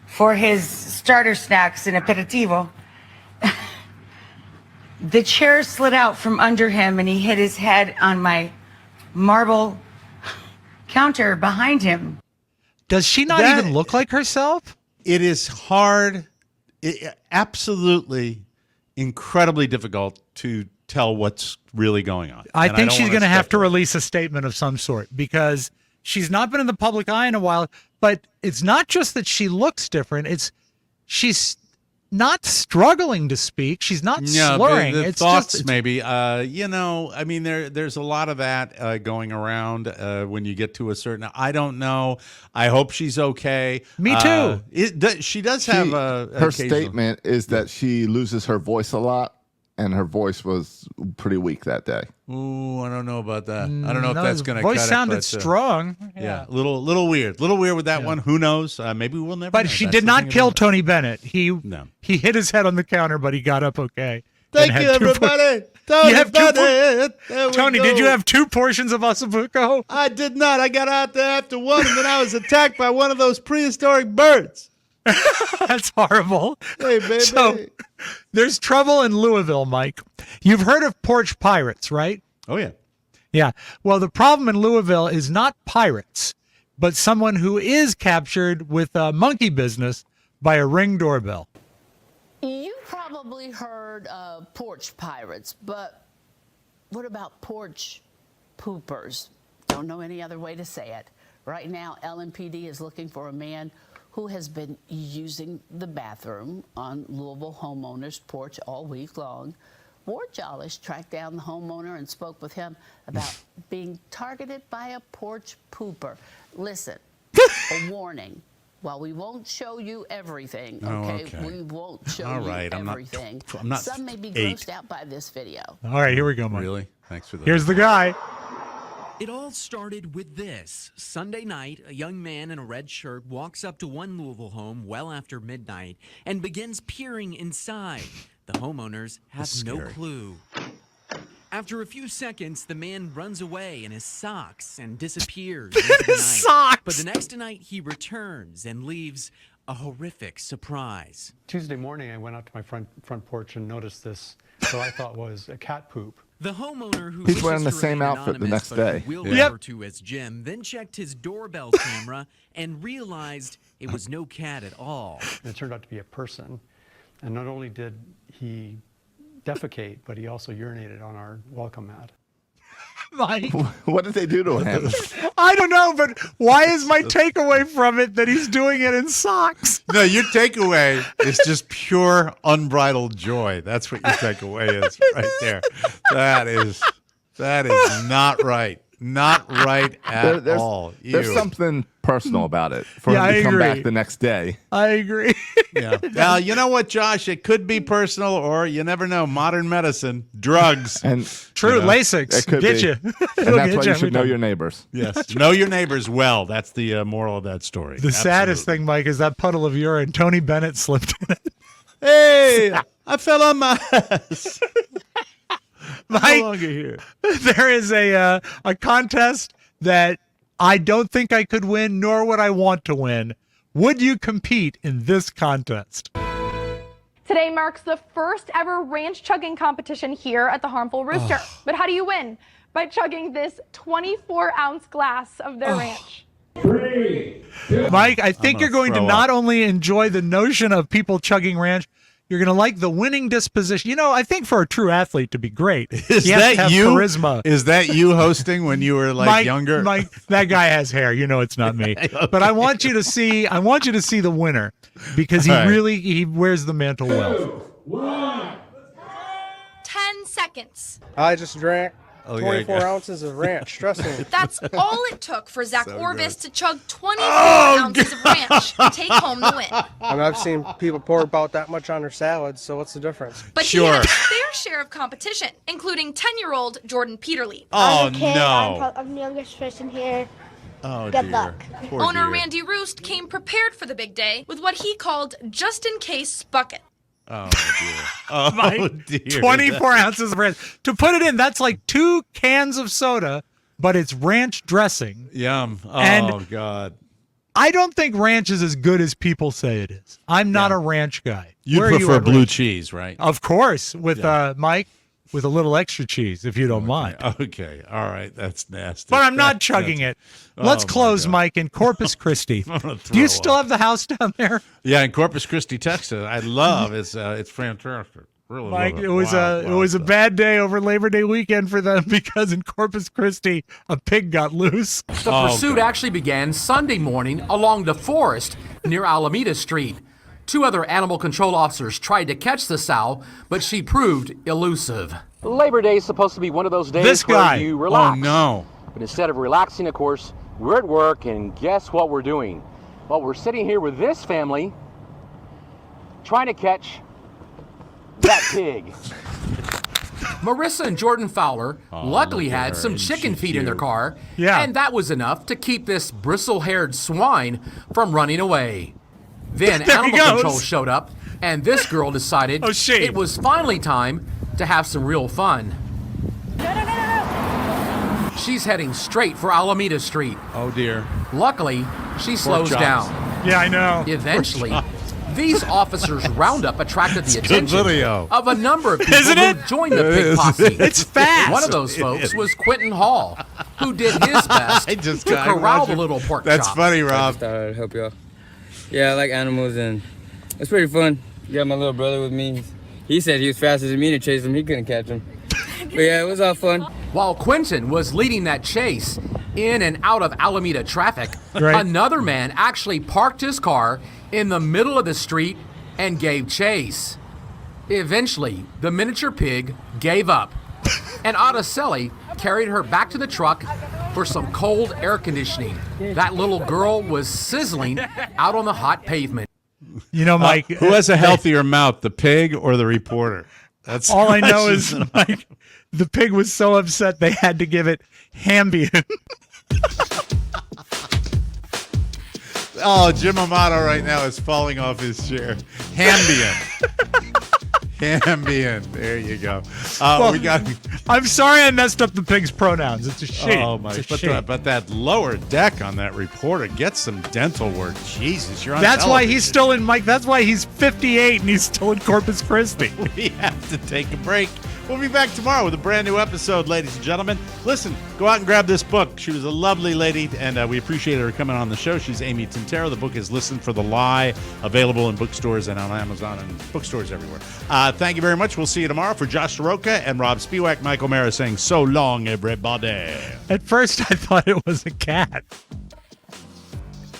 for his starter snacks and aperitivo, the chair slid out from under him and he hit his head on my marble counter behind him. Does she not even look like herself? It is hard, absolutely incredibly difficult to tell what's really going on. I think she's going to have to release a statement of some sort because she's not been in the public eye in a while. But it's not just that she looks different. She's not struggling to speak. She's not slurring. The it's thoughts just, maybe. I mean, there's a lot of that going around when you get to a certain. I don't know. I hope she's okay. Me too. She does have her statement is that she loses her voice a lot. And her voice was pretty weak that day. Ooh, I don't know about that. I don't know if that's going to voice cut sounded it. strong. Yeah, little weird with that one. Who knows? Maybe we'll never. But know. she That's did the not thing kill about it. Tony Bennett. He hit his head on the counter, but he got up okay. Thank you, everybody. Tony, did you have 2 portions of ossobuco? I did not. I got out there after 1, and then I was attacked by one of those prehistoric birds. That's horrible. Hey, baby. So, there's trouble in Louisville, Mike. You've heard of porch pirates, right? Oh, yeah. Yeah. Well, the problem in Louisville is not pirates, but someone who is captured with monkey business by a Ring doorbell. You probably heard of porch pirates, but what about porch poopers? Don't know any other way to say it. Right now, LMPD is looking for a man who has been using the bathroom on Louisville homeowner's porch all week long. Ward Jollish tracked down the homeowner and spoke with him about being targeted by a porch pooper. Listen, a warning. While we won't show you everything, okay? We won't show you everything. I'm not Some may be 8. grossed out by this video. All right, here we go, Mike. Really? Thanks for that. Here's the guy. It all started with this. Sunday night, a young man in a red shirt walks up to one Louisville home well after midnight and begins peering inside. The homeowners have no clue. After a few seconds, the man runs away in his socks and disappears into the night. Socks! But the next night, he returns and leaves a horrific surprise. Tuesday morning, I went out to my front porch and noticed this, what I thought was a cat poop. The homeowner who He's wearing the wishes to same remain outfit the anonymous, next but day. who we'll Yep. refer to as Jim, then checked his doorbell camera and realized it was no cat at all. And it turned out to be a person. And not only did he defecate, but he also urinated on our welcome mat. Mike. What did they do to him? I don't know, but why is my takeaway from it that he's doing it in socks? No, your takeaway is just pure unbridled joy. That's what your takeaway is right there. That is not right. Not right at all. There's Ew. something personal about it for him I to come agree. back the next day. I agree. Yeah. Now, you know what, Josh? It could be personal, or you never know. Modern medicine, drugs. And True, you know, Lasix. it could Get be. you. And that's why you should know your neighbors. Yes. Know your neighbors well. That's the moral of that story. The saddest thing, Mike, is that puddle of urine. Tony Bennett slipped in it. Hey, I fell on my ass. No longer here. There is a contest that I don't think I could win, nor would I want to win. Would you compete in this contest? Today marks the first ever ranch chugging competition here at the Harmful Rooster. But how do you win? By chugging this 24-ounce glass of their ranch. 3, 2, Mike, I think you're going to not only enjoy the notion of people chugging ranch, you're going to like the winning disposition. You know, I think for a true athlete to be great, Is he has that to have you? charisma. Is that you hosting when you were like Mike, younger? Mike, that guy has hair. You know it's not me. Okay. But I want you to see the winner because All right. he wears the mantle well. 10 seconds. I just drank Oh, 24 ounces of ranch dressing. That's all it took for Zach Orvis gross. to chug 24 ounces of ranch and take home the win. And I've seen people pour about that much on their salads, so what's the difference? But he had his fair share of competition, including 10-year-old Jordan Peterly. Oh, I'm a kid. no. I'm the youngest person here. Oh, Good dear. luck. Poor Owner dear. Randy Roost came prepared for the big day with what he called just-in-case bucket. Oh, dear. Oh, Mike, dear. 24 ounces of ranch. To put it in, that's like 2 cans of soda, but it's ranch dressing. Yum. Oh, And- God. I don't think ranch is as good as people say it is. I'm not a ranch guy. You Where are prefer at blue ranch? cheese, right? Of course, with Mike, with a little extra cheese, if you don't mind. Okay. All right. That's nasty. But I'm not chugging it. Let's Oh, my close, God. Mike, in Corpus Christi. I'm gonna Do you throw still up. have the house down there? Yeah, in Corpus Christi, Texas. I love it's fantastic. Really Mike, love it. it was a bad day over Labor Day weekend for them because in Corpus Christi, a pig got loose. The pursuit actually began Sunday morning along the forest near Alameda Street. 2 other animal control officers tried to catch the sow, but she proved elusive. Labor Day is supposed to be one of those days This guy. where you relax. Oh, no. But instead of relaxing, of course, we're at work, and guess what we're doing? Well, we're sitting here with this family trying to catch that pig. Marissa and Jordan Fowler luckily look at had her, some isn't chicken she feed in their cute? car, Yeah. and that was enough to keep this bristle-haired swine from running away. Then There he animal goes. control showed up, and this girl decided it was finally time to have some real fun. She's heading straight for Alameda Street. Oh, dear. Luckily, she slows chops. down. Yeah, I know. Eventually, these officers' roundup attracted the It's a good attention video. of a number of people Isn't it? who joined the It pig is. posse. It's fast. One of those folks was Quentin Hall, who did his best I just to got corral the little pork That's chop. funny, I Rob. just thought I'd help y'all. Yeah, I like animals and it's pretty fun. You got my little brother with me. He said he was faster than me to chase him. He couldn't catch him. But yeah, it was all fun. While Quentin was leading that chase in and out of Alameda traffic, Right. another man actually parked his car in the middle of the street and gave chase. Eventually, the miniature pig gave up, and Otticelli carried her back to the truck for some cold air conditioning. That little girl was sizzling out on the hot pavement. You know, Mike. Who has a healthier mouth, the pig or the reporter? That's All I know that's is, just- Mike, the pig was so upset they had to give it Ambien. Oh, Jim Amato right now is falling off his chair. Ambien. Ambien. There you go. Well, we got. I'm sorry I messed up the pig's pronouns. It's a shame. Oh my! It's a shame. But that lower deck on that reporter, get some dental work. Jesus, you're on. That's why television. he's still in, Mike. That's why he's 58 and he's still in Corpus Christi. We have to take a break. We'll be back tomorrow with a brand new episode, ladies and gentlemen. Listen, go out and grab this book. She was a lovely lady, and we appreciate her coming on the show. She's Amy Tintero. The book is Listen for the Lie, available in bookstores and on Amazon and bookstores everywhere. Thank you very much. We'll see you tomorrow. For Josh Soroka and Rob Spiewak, Michael Mara saying so long, everybody. At first, I thought it was a cat.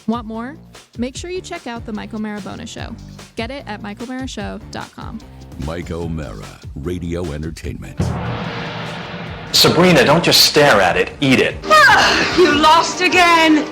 Want more? Make sure you check out The Mike O'Mara Bonus Show. Get it at MikeO'MaraShow.com. Mike O'Mara, Radio Entertainment. Sabrina, don't just stare at it, eat it. You lost again.